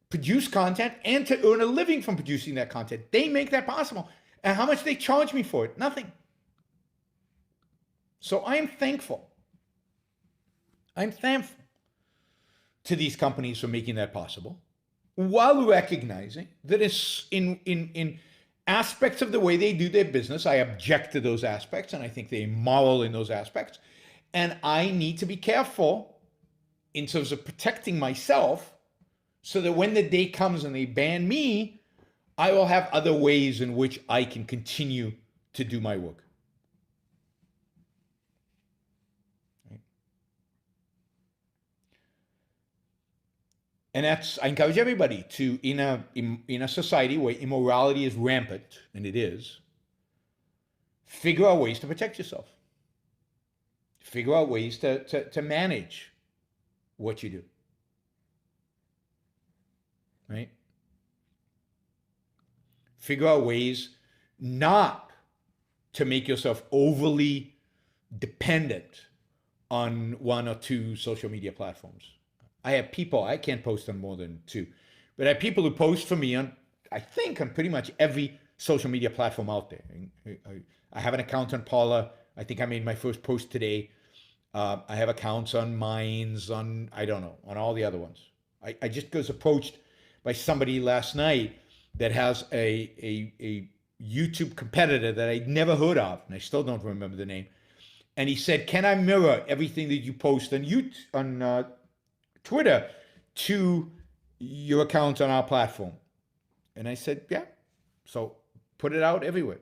produce content and to earn a living from producing that content. They make that possible. And how much they charge me for it? Nothing. So I am thankful. I'm thankful to these companies for making that possible, while recognizing that it's in aspects of the way they do their business, I object to those aspects, and I think they're immoral in those aspects. And I need to be careful in terms of protecting myself so that when the day comes and they ban me, I will have other ways in which I can continue to do my work. Right? And I encourage everybody to, in a society where immorality is rampant, and it is, figure out ways to protect yourself. Figure out ways to manage what you do, right? Figure out ways not to make yourself overly dependent on one or two social media platforms. I have people, I can't post on more than two, but I have people who post for me on, I think, on pretty much every social media platform out there. I have an account on Parler. I think I made my first post today. I have accounts on Minds, on, I don't know, on all the other ones. I just was approached by somebody last night that has a YouTube competitor that I'd never heard of, and I still don't remember the name. And he said, "Can I mirror everything that you post on Twitter to your account on our platform?" And I said, "Yeah." So put it out everywhere.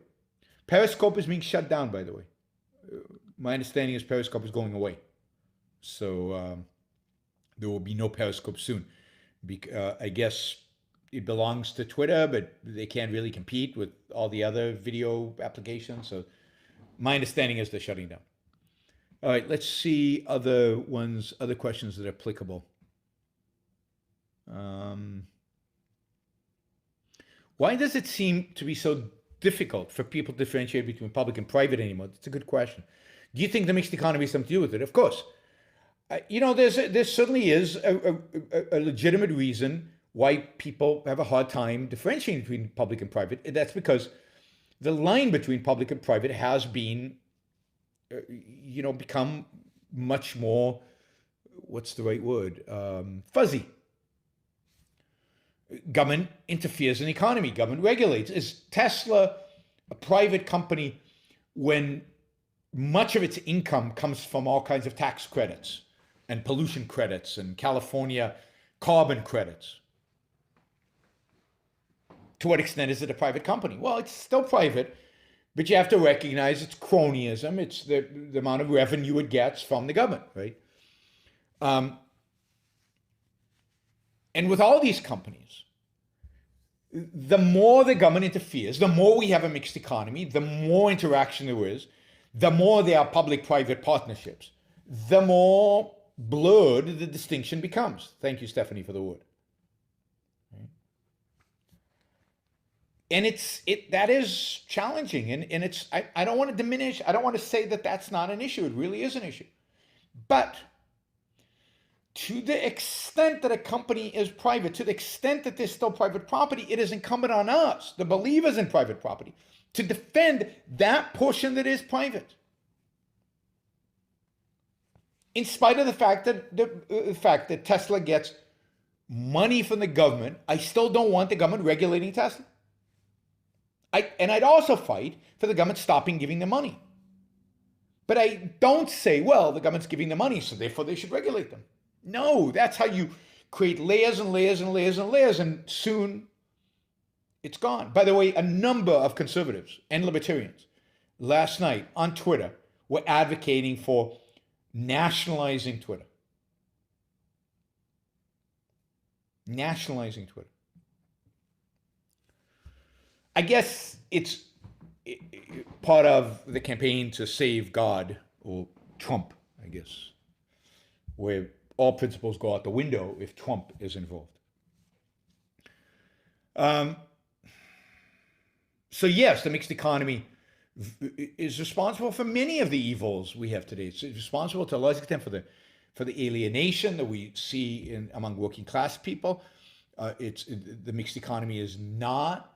Periscope is being shut down, by the way. My understanding is Periscope is going away. So there will be no Periscope soon. I guess it belongs to Twitter, but they can't really compete with all the other video applications. So my understanding is they're shutting down. All right, let's see other questions that are applicable. Why does it seem to be so difficult for people to differentiate between public and private anymore? That's a good question. Do you think the mixed economy has something to do with it? Of course. There certainly is a legitimate reason why people have a hard time differentiating between public and private. That's because the line between public and private has been, become much more, what's the right word, fuzzy. Government interferes in the economy. Government regulates. Is Tesla a private company when much of its income comes from all kinds of tax credits and pollution credits and California carbon credits? To what extent is it a private company? Well, it's still private, but you have to recognize it's cronyism. It's the amount of revenue it gets from the government, right? And with all these companies, the more the government interferes, the more we have a mixed economy, the more interaction there is, the more there are public-private partnerships, the more blurred the distinction becomes. Thank you, Stephanie, for the word. And that is challenging, and it's I don't want to diminish. I don't want to say that that's not an issue. It really is an issue, but to the extent that a company is private, to the extent that there's still private property, it is incumbent on us, the believers in private property, to defend that portion that is private. In spite of the fact that Tesla gets money from the government, I still don't want the government regulating Tesla. I'd also fight for the government stopping giving them money. But I don't say, well, the government's giving them money, so therefore they should regulate them. No, that's how you create layers and layers and layers and layers, and soon it's gone. By the way, a number of conservatives and libertarians last night on Twitter were advocating for nationalizing Twitter. Nationalizing Twitter. I guess it's part of the campaign to save God, or Trump, I guess, where all principles go out the window if Trump is involved. So yes, the mixed economy is responsible for many of the evils we have today. It's responsible to a large extent for the alienation that we see among working class people. The mixed economy is not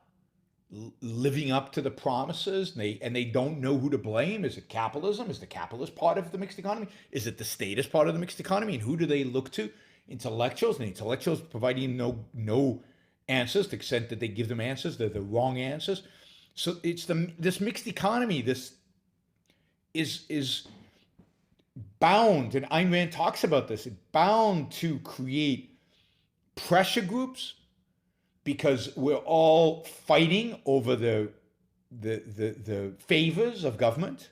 living up to the promises, and they don't know who to blame. Is it capitalism? Is the capitalist part of the mixed economy? Is it the state as part of the mixed economy? And who do they look to? Intellectuals, and the intellectuals providing no answers. To the extent that they give them answers, they're the wrong answers. So it's this mixed economy. This is bound, and Ayn Rand talks about this. It's bound to create pressure groups, because we're all fighting over the favors of government.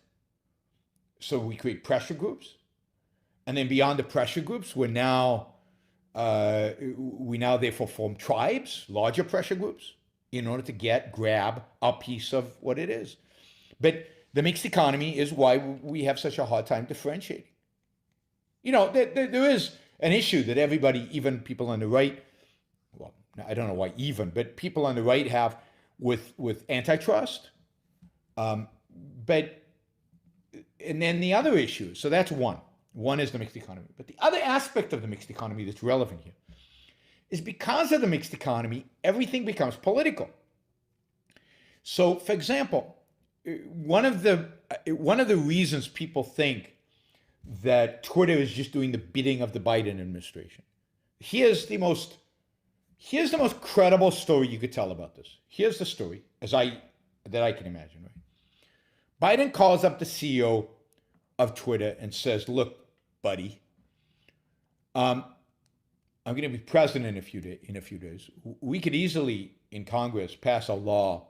So we create pressure groups, and then beyond the pressure groups, we now therefore form tribes, larger pressure groups, in order to grab a piece of what it is. But the mixed economy is why we have such a hard time differentiating. There is an issue that everybody, even people on the right, I don't know why even, but people on the right have with antitrust. And then the other issue, so that's one, One is the mixed economy. But the other aspect of the mixed economy that's relevant here is because of the mixed economy, everything becomes political. So, for example, one of the reasons people think that Twitter is just doing the bidding of the Biden administration. Here's the most credible story you could tell about this. Here's the story that I can imagine, right? Biden calls up the CEO of Twitter and says, "Look, buddy, I'm going to be president in a few days. We could easily, in Congress, pass a law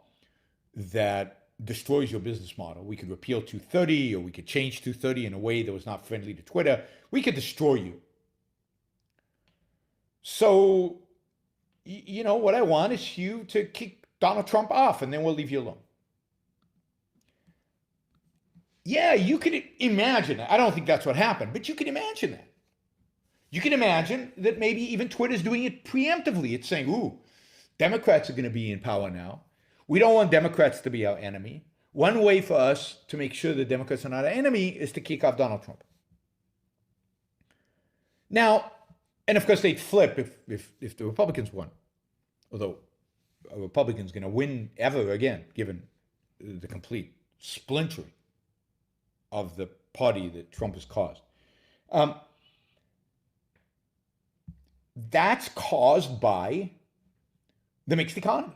that destroys your business model. We could repeal 230, or we could change 230 in a way that was not friendly to Twitter. We could destroy you. So, what I want is you to kick Donald Trump off, and then we'll leave you alone." Yeah, you could imagine that. I don't think that's what happened, but you can imagine that. You can imagine that maybe even Twitter's doing it preemptively. It's saying, ooh, Democrats are going to be in power now. We don't want Democrats to be our enemy. One way for us to make sure that Democrats are not our enemy is to kick off Donald Trump. Now, and of course they'd flip if the Republicans won. Although a Republican's going to win ever again, given the complete splintering of the party that Trump has caused. That's caused by the mixed economy.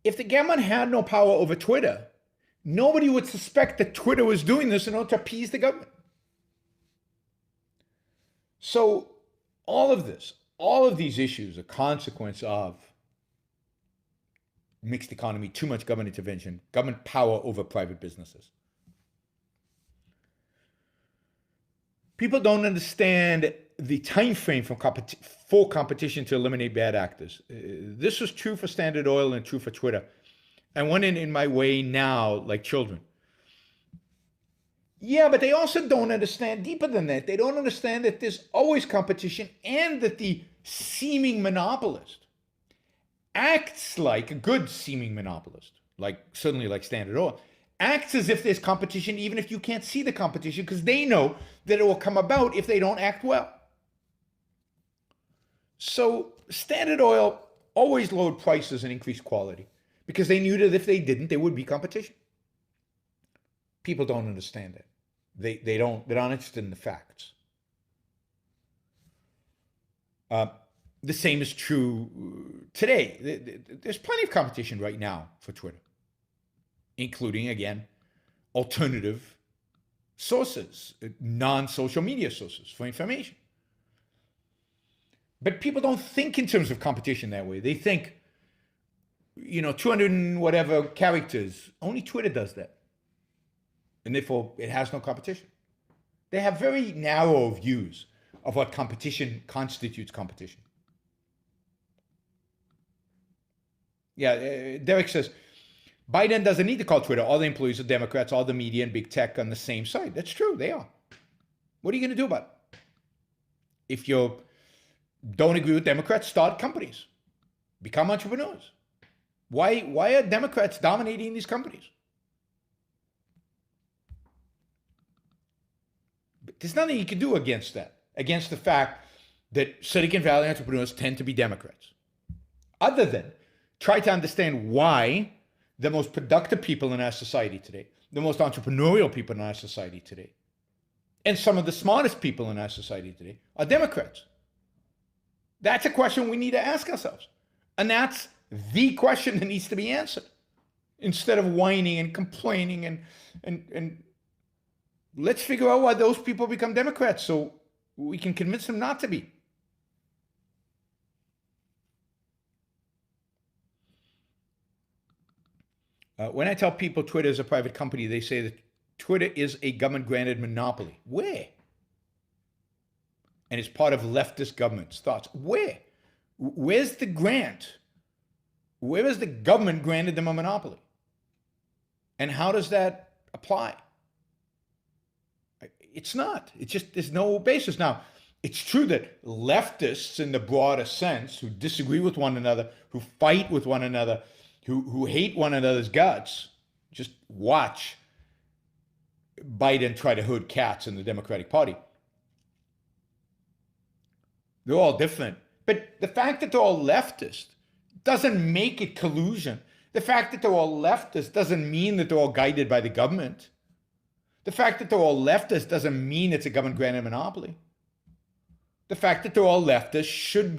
If the government had no power over Twitter, nobody would suspect that Twitter was doing this in order to appease the government. So all of these issues are a consequence of mixed economy, too much government intervention, government power over private businesses. People don't understand the time frame for competition to eliminate bad actors. This was true for Standard Oil and true for Twitter. I went in my way now like children. Yeah, but they also don't understand deeper than that. They don't understand that there's always competition and that the seeming monopolist acts like a good seeming monopolist, certainly like Standard Oil, acts as if there's competition even if you can't see the competition, because they know that it will come about if they don't act well. So Standard Oil always lowered prices and increased quality because they knew that if they didn't, there would be competition. People don't understand that. They're not interested in the facts. The same is true today. There's plenty of competition right now for Twitter, including, again, alternative sources, non-social media sources for information. But people don't think in terms of competition that way. They think, 200 and whatever characters, only Twitter does that. And therefore, it has no competition. They have very narrow views of what competition constitutes competition. Yeah, Derek says, Biden doesn't need to call Twitter. All the employees are Democrats, all the media and big tech on the same side. That's true, they are. What are you going to do about it? If you don't agree with Democrats, start companies. Become entrepreneurs. Why are Democrats dominating these companies? But there's nothing you can do against that, against the fact that Silicon Valley entrepreneurs tend to be Democrats. Other than try to understand why the most productive people in our society today, the most entrepreneurial people in our society today, and some of the smartest people in our society today are Democrats. That's a question we need to ask ourselves. And that's the question that needs to be answered. Instead of whining and complaining and let's figure out why those people become Democrats so we can convince them not to be. When I tell people Twitter is a private company, they say that Twitter is a government-granted monopoly. Where? And it's part of leftist government's thoughts. Where? Where's the grant? Where is the government granted them a monopoly? And how does that apply? It's not. It's just, there's no basis. Now, it's true that leftists in the broader sense, who disagree with one another, who fight with one another, who hate one another's guts, just watch Biden try to herd cats in the Democratic Party. They're all different. But the fact that they're all leftist doesn't make it collusion. The fact that they're all leftist doesn't mean that they're all guided by the government. The fact that they're all leftist doesn't mean it's a government-granted monopoly. The fact that they're all leftist should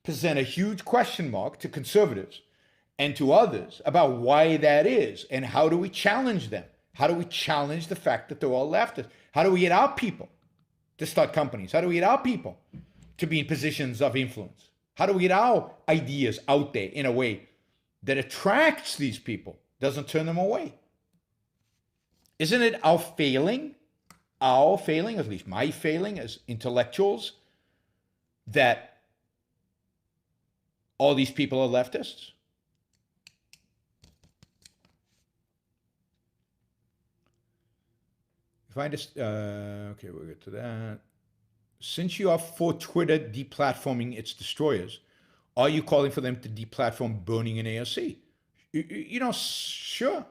present a huge question mark to conservatives and to others about why that is, and how do we challenge them? How do we challenge the fact that they're all leftist? How do we get our people to start companies? How do we get our people to be in positions of influence? How do we get our ideas out there in a way that attracts these people, doesn't turn them away? Isn't it our failing, at least my failing as intellectuals, that all these people are leftists? If I just, okay, we'll get to that. Since you are for Twitter deplatforming its destroyers, are you calling for them to deplatform Burning and AOC? Sure.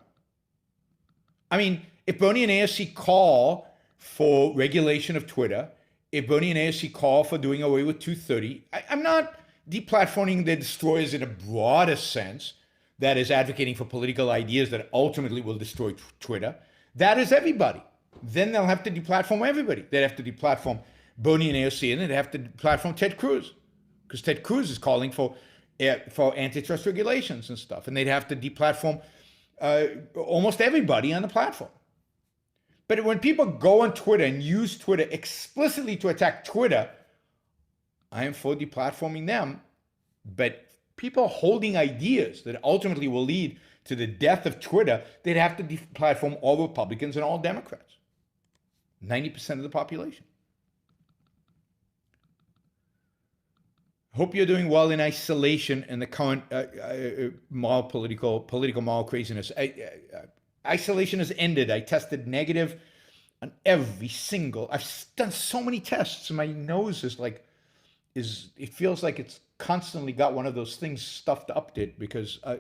I mean, if Bernie and AOC call for regulation of Twitter, if Bernie and AOC call for doing away with 230, I'm not deplatforming the destroyers in a broader sense, that is advocating for political ideas that ultimately will destroy Twitter. That is everybody. Then they'll have to deplatform everybody. They'd have to deplatform Bernie and AOC, and they'd have to deplatform Ted Cruz, because Ted Cruz is calling for antitrust regulations and stuff, and they'd have to deplatform almost everybody on the platform. But when people go on Twitter and use Twitter explicitly to attack Twitter, I am for deplatforming them. But people holding ideas that ultimately will lead to the death of Twitter, they'd have to deplatform all Republicans and all Democrats, 90% of the population. Hope you're doing well in isolation in the current political moral craziness. Isolation has ended. I tested negative on every single. I've done so many tests, and my nose it feels like it's constantly got one of those things stuffed up it because I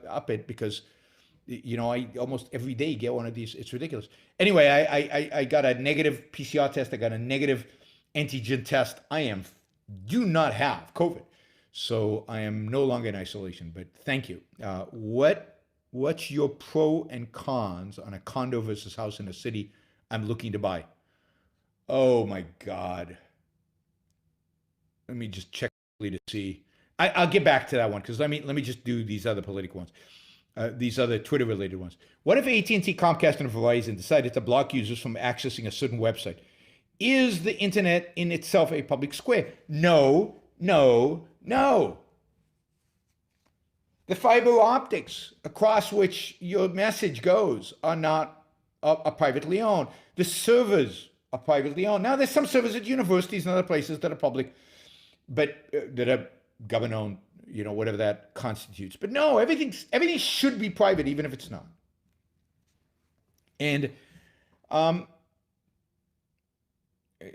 almost every day get one of these. It's ridiculous. Anyway, I got a negative PCR test. I got a negative antigen test. I do not have COVID. So I am no longer in isolation, but thank you. What's your pro and cons on a condo versus house in a city I'm looking to buy? Oh my God. Let me just check to see. I'll get back to that one, because let me just do these other political ones, these other Twitter related ones. What if AT&T, Comcast, and Verizon decided to block users from accessing a certain website? Is the internet in itself a public square? No. The fiber optics across which your message goes are privately owned. The servers are privately owned. Now, there's some servers at universities and other places that are public, but that are government owned, whatever that constitutes. But no, everything should be private, even if it's not. And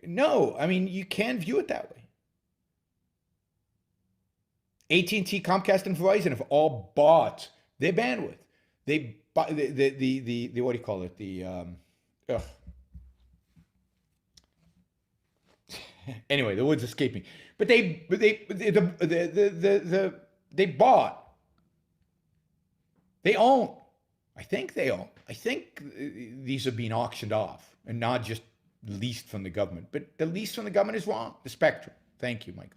no, I mean, you can view it that way. AT&T, Comcast, and Verizon have all bought their bandwidth. They buy the what do you call it? Anyway, the word's escaping. But they bought. They own. I think they own. I think these are being auctioned off and not just leased from the government. But the lease from the government is wrong. The spectrum. Thank you, Michael.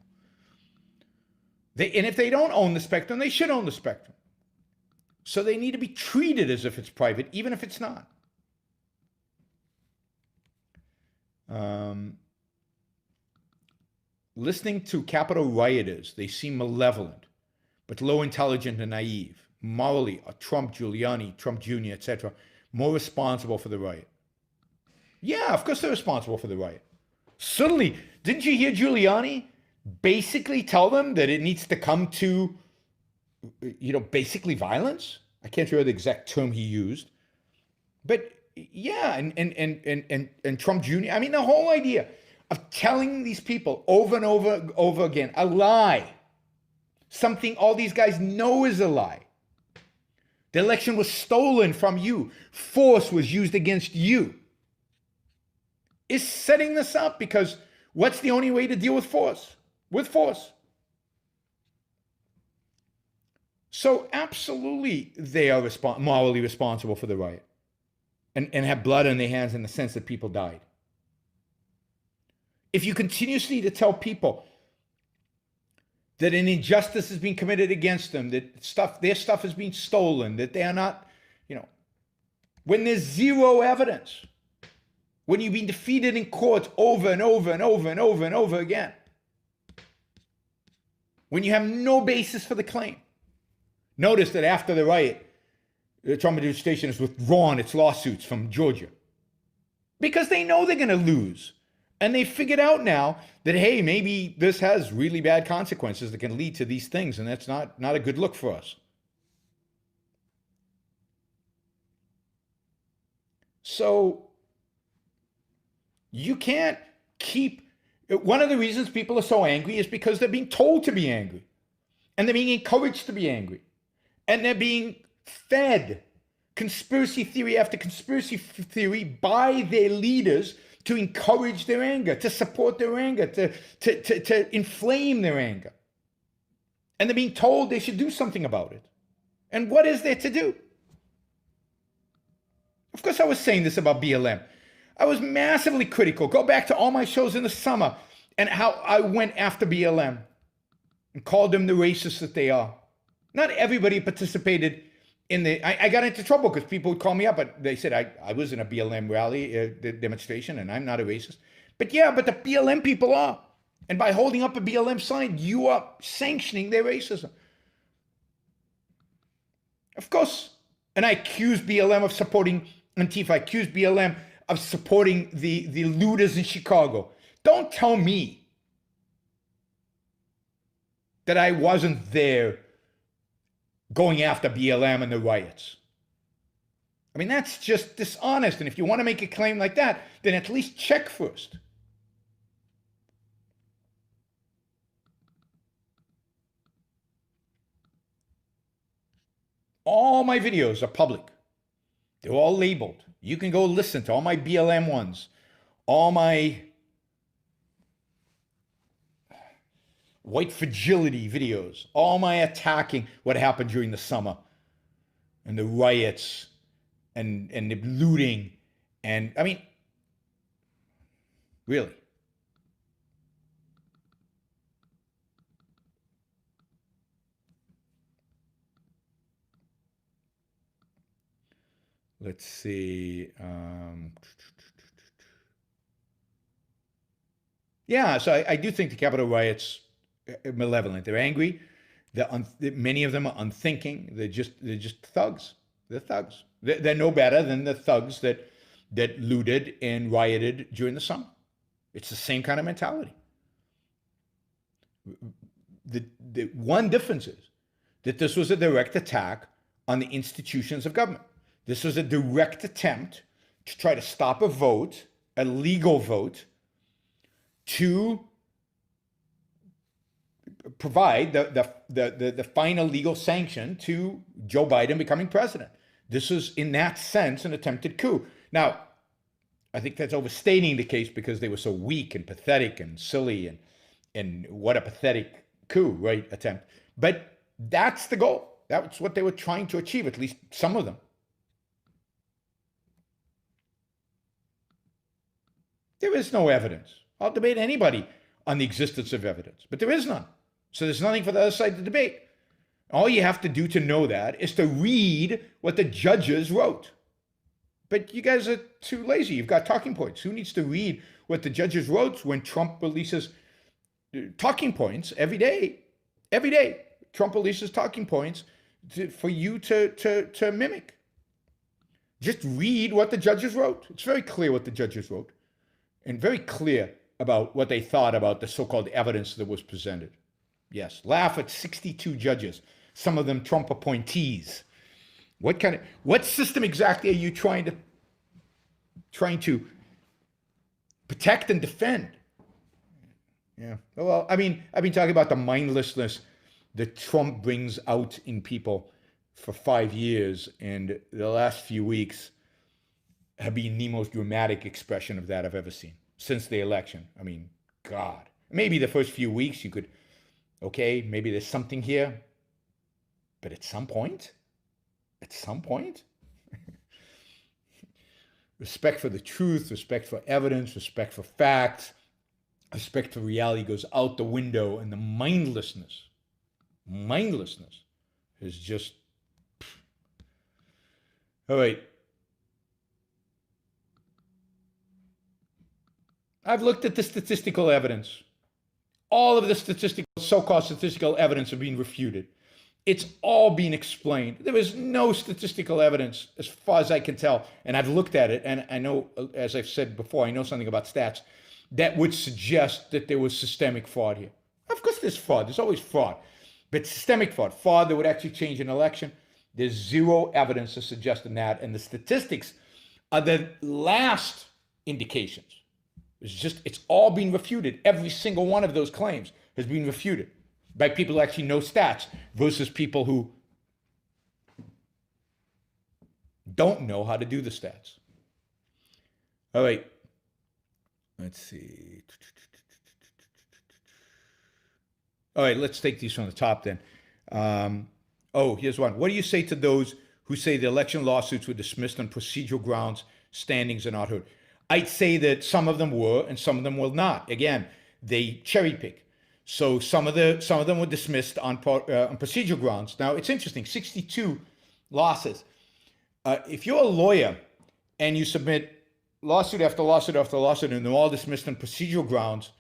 And if they don't own the spectrum, they should own the spectrum. So they need to be treated as if it's private, even if it's not. Listening to Capitol rioters, they seem malevolent, but low intelligent and naive. Morally, are Trump, Giuliani, Trump Jr., etc., more responsible for the riot? Yeah, of course they're responsible for the riot. Certainly. Didn't you hear Giuliani basically tell them that it needs to come to, basically violence? I can't remember the exact term he used. But yeah, and Trump Jr., I mean, the whole idea of telling these people over and over again a lie, something all these guys know is a lie. The election was stolen from you. Force was used against you. Is setting this up, because what's the only way to deal with force? with force. So absolutely they are morally responsible for the riot and have blood on their hands in the sense that people died. If you continuously to tell people that an injustice is being committed against them, that their stuff is being stolen, that they are not, when there's zero evidence, when you've been defeated in court over and over and over and over and over again, when you have no basis for the claim. Notice that after the riot, the Trump administration has withdrawn its lawsuits from Georgia because they know they're going to lose. And they figured out now that, hey, maybe this has really bad consequences that can lead to these things, and that's not a good look for us. So you can't keep... One of the reasons people are so angry is because they're being told to be angry. And they're being encouraged to be angry. And they're being fed conspiracy theory after conspiracy theory by their leaders to encourage their anger, to support their anger, to inflame their anger. And they're being told they should do something about it. And what is there to do? Of course, I was saying this about BLM. I was massively critical. Go back to all my shows in the summer and how I went after BLM and called them the racists that they are. Not everybody participated in the... I got into trouble because people would call me up, but they said I was in a BLM rally, demonstration, and I'm not a racist. But yeah, but the BLM people are. And by holding up a BLM sign, you are sanctioning their racism. Of course. And I accused BLM of supporting Antifa. I accused BLM of supporting the looters in Chicago. Don't tell me that I wasn't there going after BLM and the riots. I mean, that's just dishonest. And if you want to make a claim like that, then at least check first. All my videos are public. They're all labeled. You can go listen to all my BLM ones, all my white fragility videos, all my attacking what happened during the summer and the riots and the looting. And I mean, really. Let's see. Yeah, so I do think the Capitol riots are malevolent. They're angry. Many of them are unthinking. They're just thugs. They're thugs. They're no better than the thugs that looted and rioted during the summer. It's the same kind of mentality. The one difference is that this was a direct attack on the institutions of government. This was a direct attempt to try to stop a vote, a legal vote, to provide the final legal sanction to Joe Biden becoming president. This was, in that sense, an attempted coup. Now, I think that's overstating the case because they were so weak and pathetic and silly and what a pathetic coup, right, attempt. But that's the goal. That's what they were trying to achieve, at least some of them. There is no evidence. I'll debate anybody on the existence of evidence, but there is none. So there's nothing for the other side to debate. All you have to do to know that is to read what the judges wrote. But you guys are too lazy. You've got talking points. Who needs to read what the judges wrote when Trump releases talking points every day? Every day, Trump releases talking points for you to mimic. Just read what the judges wrote. It's very clear what the judges wrote and very clear about what they thought about the so-called evidence that was presented. Yes, laugh at 62 judges, some of them Trump appointees. What system exactly are you trying to protect and defend? Yeah. Well, I mean, I've been talking about the mindlessness that Trump brings out in people for 5 years, and the last few weeks have been the most dramatic expression of that I've ever seen since the election. I mean, God, Maybe the first few weeks you could, okay, maybe there's something here. But at some point, respect for the truth, respect for evidence, respect for facts, respect for reality goes out the window, and the mindlessness is just, all right. I've looked at the statistical evidence. All of the so-called statistical evidence have been refuted. It's all been explained. There is no statistical evidence, as far as I can tell, and I've looked at it, and I know, as I've said before, I know something about stats, that would suggest that there was systemic fraud here. Of course there's fraud. There's always fraud. But systemic fraud that would actually change an election, there's zero evidence to suggest that, and the statistics are the last indications. It's all been refuted. Every single one of those claims has been refuted by people who actually know stats versus people who don't know how to do the stats. All right. Let's see. All right, let's take these from the top then. Here's one. What do you say to those who say the election lawsuits were dismissed on procedural grounds, standings are not heard? I'd say that some of them were and some of them will not. Again, they cherry pick. So some of them were dismissed on procedural grounds. Now it's interesting, 62 losses. If you're a lawyer and you submit lawsuit after lawsuit after lawsuit and they're all dismissed on procedural grounds,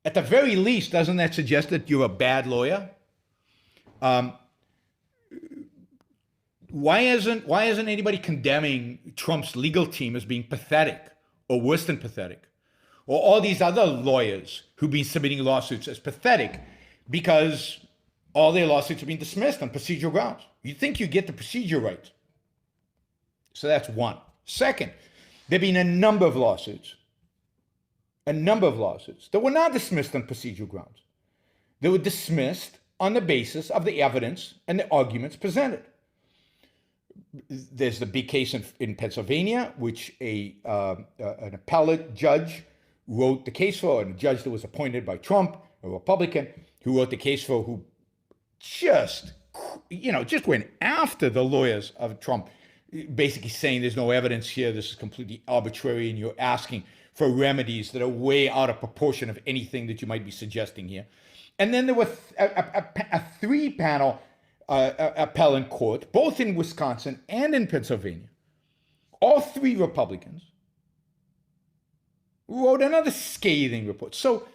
at the very least, doesn't that suggest that you're a bad lawyer? Why isn't anybody condemning Trump's legal team as being pathetic or worse than pathetic? Or all these other lawyers who've been submitting lawsuits as pathetic because all their lawsuits have been dismissed on procedural grounds. You think you get the procedure right. So that's one. Second, there have been a number of lawsuits that were not dismissed on procedural grounds. They were dismissed on the basis of the evidence and the arguments presented. There's the big case in Pennsylvania, which an appellate judge wrote the case for, and a judge that was appointed by Trump, a Republican, who wrote the case for, who just went after the lawyers of Trump, basically saying there's no evidence here, this is completely arbitrary, and you're asking for remedies that are way out of proportion of anything that you might be suggesting here. And then there was a three-panel appellate court, both in Wisconsin and in Pennsylvania. All three Republicans wrote another scathing report. So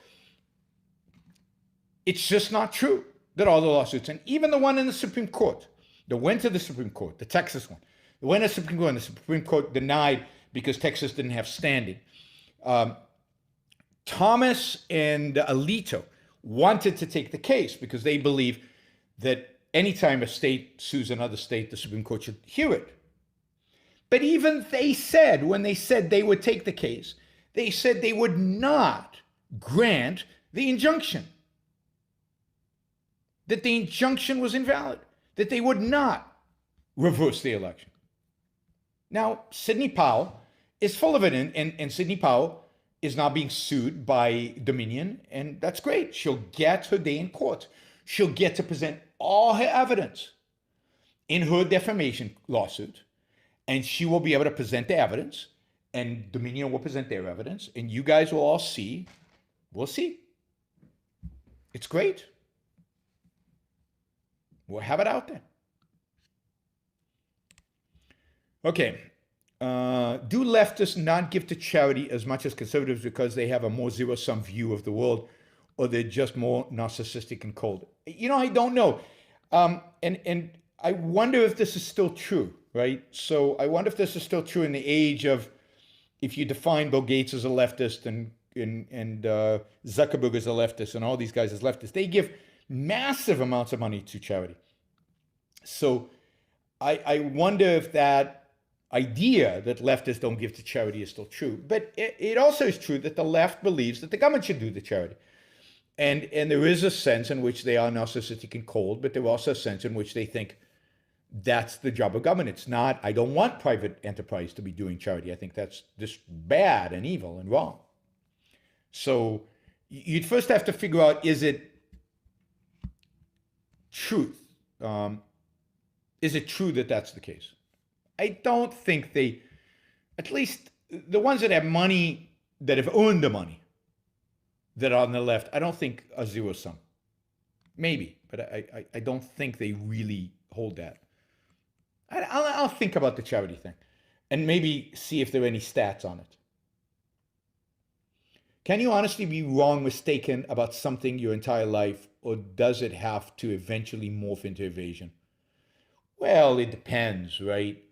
it's just not true that all the lawsuits, and even the one in the Supreme Court, that went to the Supreme Court, the Texas one, it went to the Supreme Court, and the Supreme Court denied because Texas didn't have standing. Thomas and Alito wanted to take the case because they believe that anytime a state sues another state, the Supreme Court should hear it. But even they said, when they said they would take the case, they said they would not grant the injunction, that the injunction was invalid, that they would not reverse the election. Now, Sidney Powell is full of it, and Sidney Powell is now being sued by Dominion, and that's great. She'll get her day in court. She'll get to present all her evidence in her defamation lawsuit, and she will be able to present the evidence, and Dominion will present their evidence, and you guys will all see. We'll see. It's great. We'll have it out there. Okay. Do leftists not give to charity as much as conservatives because they have a more zero-sum view of the world, or they're just more narcissistic and cold? I don't know. And I wonder if this is still true, right? So I wonder if this is still true in the age of, if you define Bill Gates as a leftist and Zuckerberg as a leftist and all these guys as leftists, they give massive amounts of money to charity. So I wonder if that idea that leftists don't give to charity is still true. But it also is true that the left believes that the government should do the charity. And there is a sense in which they are narcissistic and cold, but there's also a sense in which they think that's the job of government. It's not, I don't want private enterprise to be doing charity. I think that's just bad and evil and wrong. So, you'd first have to figure out, is it truth? Is it true that that's the case? I don't think they, at least the ones that have money, that have earned the money, that are on the left, I don't think are zero sum. Maybe, but I don't think they really hold that. I'll think about the charity thing and maybe see if there are any stats on it. Can you honestly be wrong, mistaken about something your entire life, or does it have to eventually morph into evasion? Well, it depends, right?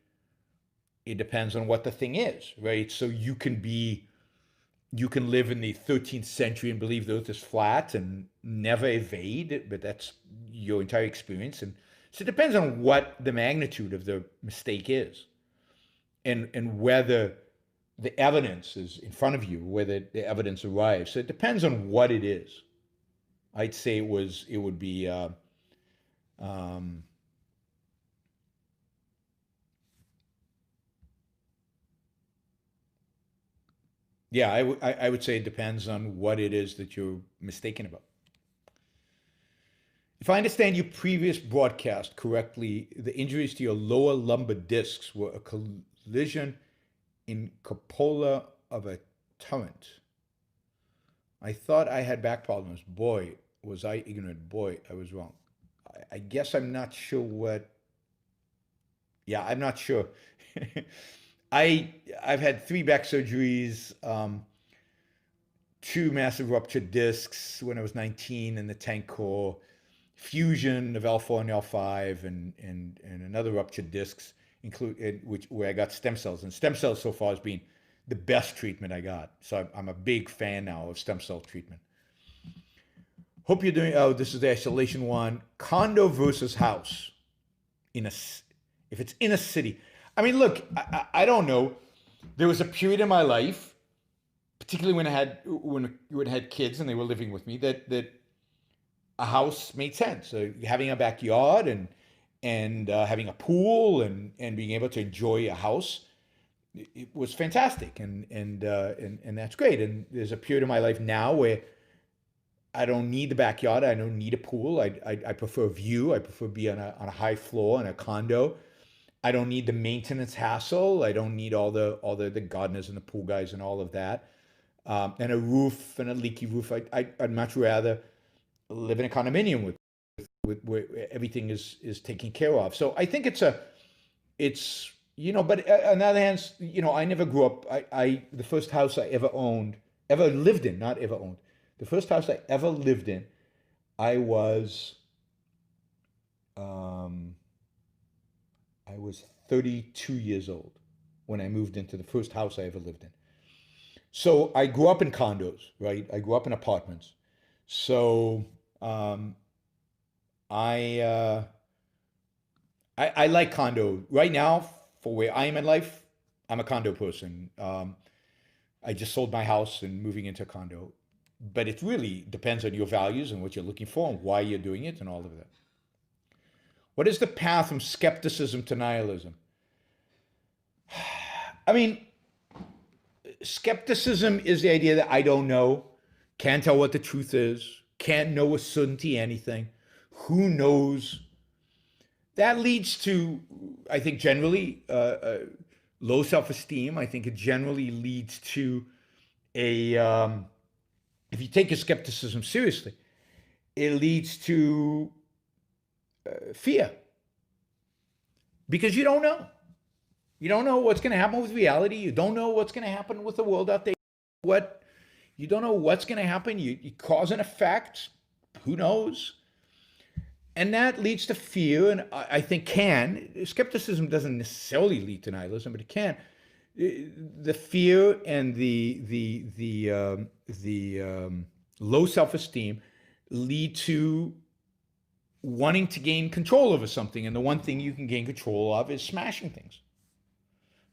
It depends on what the thing is, right? So you can live in the 13th century and believe the earth is flat and never evade, but that's your entire experience. And so it depends on what the magnitude of the mistake is, and whether the evidence is in front of you, whether the evidence arrives. So it depends on what it is. I'd say it would be yeah, I would say it depends on what it is that you're mistaken about. If I understand your previous broadcast correctly, the injuries to your lower lumbar discs were a collision in cupola of a torrent. I thought I had back problems. Boy, was I ignorant. Boy, I was wrong. I guess I'm not sure what. Yeah, I'm not sure. I've had 3 back surgeries, 2 massive ruptured discs when I was 19 in the tank core, fusion of L4 and L5, and another ruptured discs, where I got stem cells. And stem cells so far has been the best treatment I got. So I'm a big fan now of stem cell treatment. Hope you're doing. Oh, this is the isolation one. Condo versus house if it's in a city. I mean, look, I don't know. There was a period in my life, particularly when I had kids and they were living with me, that a house made sense. So having a backyard and having a pool and being able to enjoy a house, it was fantastic, and that's great. And there's a period of my life now where I don't need the backyard. I don't need a pool. I prefer view. I prefer to be on a high floor in a condo. I don't need the maintenance hassle. I don't need all the gardeners and the pool guys and all of that. And a roof and a leaky roof. I'd much rather live in a condominium with where everything is taken care of. So I think it's but on the other hand, I never grew up. The first house I ever lived in, not ever owned. The first house I ever lived in, I was 32 years old when I moved into the first house I ever lived in. So I grew up in condos, right? I grew up in apartments. So I like condo. Right now, for where I am in life, I'm a condo person. I just sold my house and moving into a condo. But it really depends on your values and what you're looking for and why you're doing it and all of that. What is the path from skepticism to nihilism? I mean, skepticism is the idea that I don't know, can't tell what the truth is, can't know with certainty anything, who knows. That leads to, I think, generally low self-esteem. I think it generally leads to if you take your skepticism seriously, it leads to fear, because you don't know. You don't know what's going to happen with reality. You don't know what's going to happen with the world out there. You don't know what's going to happen. You cause and effect. Who knows? And that leads to fear, and I think skepticism doesn't necessarily lead to nihilism, but it can. The fear and the low self-esteem lead to wanting to gain control over something, and the one thing you can gain control of is smashing things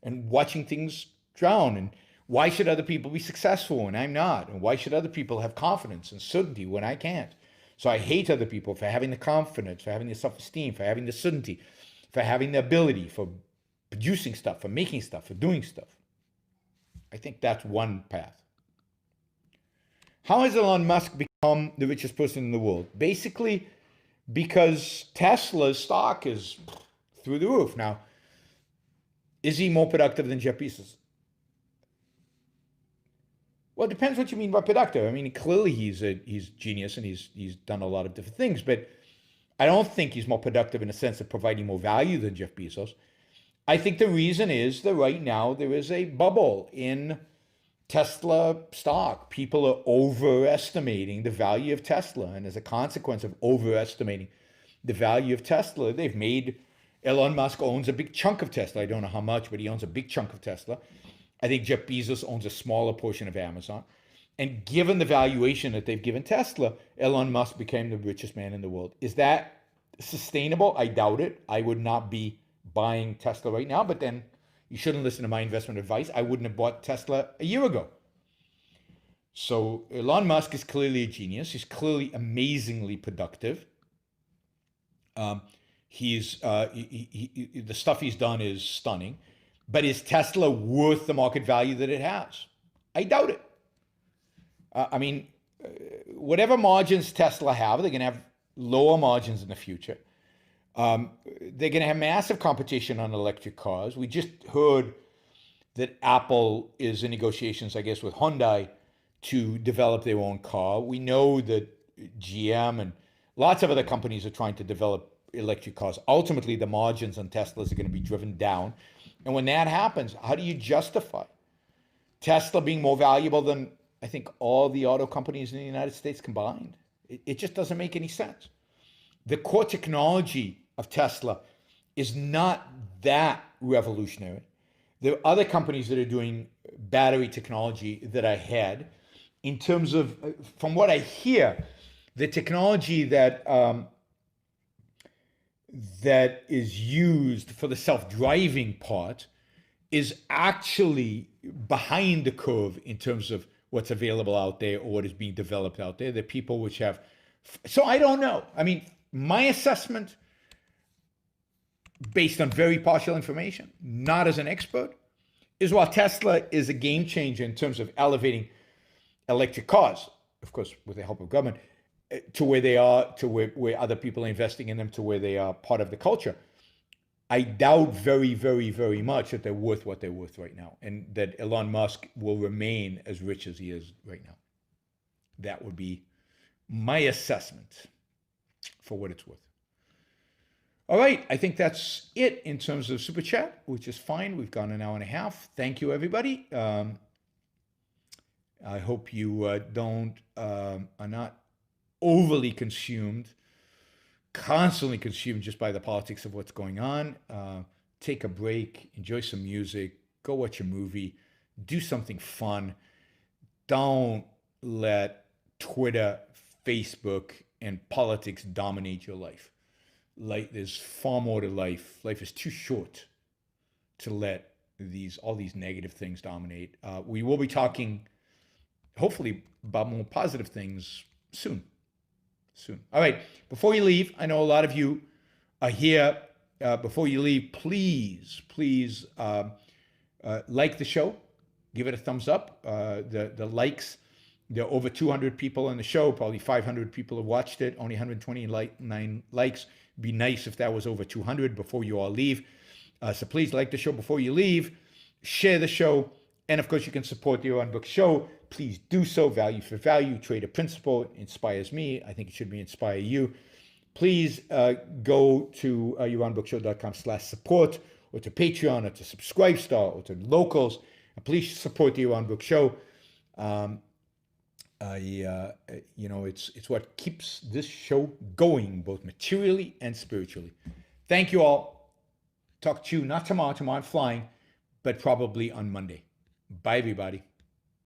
and watching things drown. And why should other people be successful when I'm not? And why should other people have confidence and certainty when I can't? So I hate other people for having the confidence, for having the self-esteem, for having the certainty, for having the ability, for producing stuff, for making stuff, for doing stuff. I think that's one path. How has Elon Musk become the richest person in the world? Basically, because Tesla's stock is through the roof. Now, is he more productive than Jeff Bezos? Well, it depends what you mean by productive. I mean, clearly he's genius and he's done a lot of different things, but I don't think he's more productive in the sense of providing more value than Jeff Bezos. I think the reason is that right now there is a bubble in Tesla stock. People are overestimating the value of Tesla. And as a consequence of overestimating the value of Tesla, they've made Elon Musk owns a big chunk of Tesla. I don't know how much, but he owns a big chunk of Tesla. I think Jeff Bezos owns a smaller portion of Amazon. And given the valuation that they've given Tesla, Elon Musk became the richest man in the world. Is that sustainable? I doubt it. I would not be buying Tesla right now, but then you shouldn't listen to my investment advice. I wouldn't have bought Tesla a year ago. So Elon Musk is clearly a genius. He's clearly amazingly productive. The stuff he's done is stunning. But is Tesla worth the market value that it has? I doubt it. Whatever margins Tesla have, they're going to have lower margins in the future. They're going to have massive competition on electric cars. We just heard that Apple is in negotiations, I guess, with Hyundai to develop their own car. We know that GM and lots of other companies are trying to develop electric cars. Ultimately, the margins on Teslas are going to be driven down. And when that happens, how do you justify Tesla being more valuable than, I think, all the auto companies in the United States combined? It just doesn't make any sense. The core technology of Tesla is not that revolutionary. There are other companies that are doing battery technology that are ahead. In terms of, from what I hear, the technology that is used for the self-driving part is actually behind the curve in terms of what's available out there or what is being developed out there. The people which have, so I don't know. I mean, my assessment, based on very partial information, not as an expert, is while Tesla is a game changer in terms of elevating electric cars, of course, with the help of government, to where they are, to where other people are investing in them, to where they are part of the culture. I doubt very, very, very much that they're worth what they're worth right now, and that Elon Musk will remain as rich as he is right now. That would be my assessment for what it's worth. All right, I think that's it in terms of Super Chat, which is fine. We've gone an hour and a half. Thank you, everybody. I hope you are not overly consumed, constantly consumed just by the politics of what's going on. Take a break, enjoy some music, go watch a movie, do something fun. Don't let Twitter, Facebook, and politics dominate your life. There's far more to life. Life is too short to let all these negative things dominate. We will be talking, hopefully, about more positive things soon. All right, before you leave, I know a lot of you are here. Before you leave, please like the show, give it a thumbs up. The likes, there are over 200 people on the show, probably 500 people have watched it, only 129 likes. Be nice if that was over 200 before you all leave. So please like the show before you leave, share the show, and of course you can support the On Book show. Please do so. Value for value, trade a principle. It inspires me. I think it should inspire you. Please go to youronbookshow.com/support, or to Patreon, or to Subscribestar, or to Locals. And please support the On Book show. It's what keeps this show going, both materially and spiritually. Thank you all. Talk to you not tomorrow. Tomorrow I'm flying, but probably on Monday. Bye, everybody.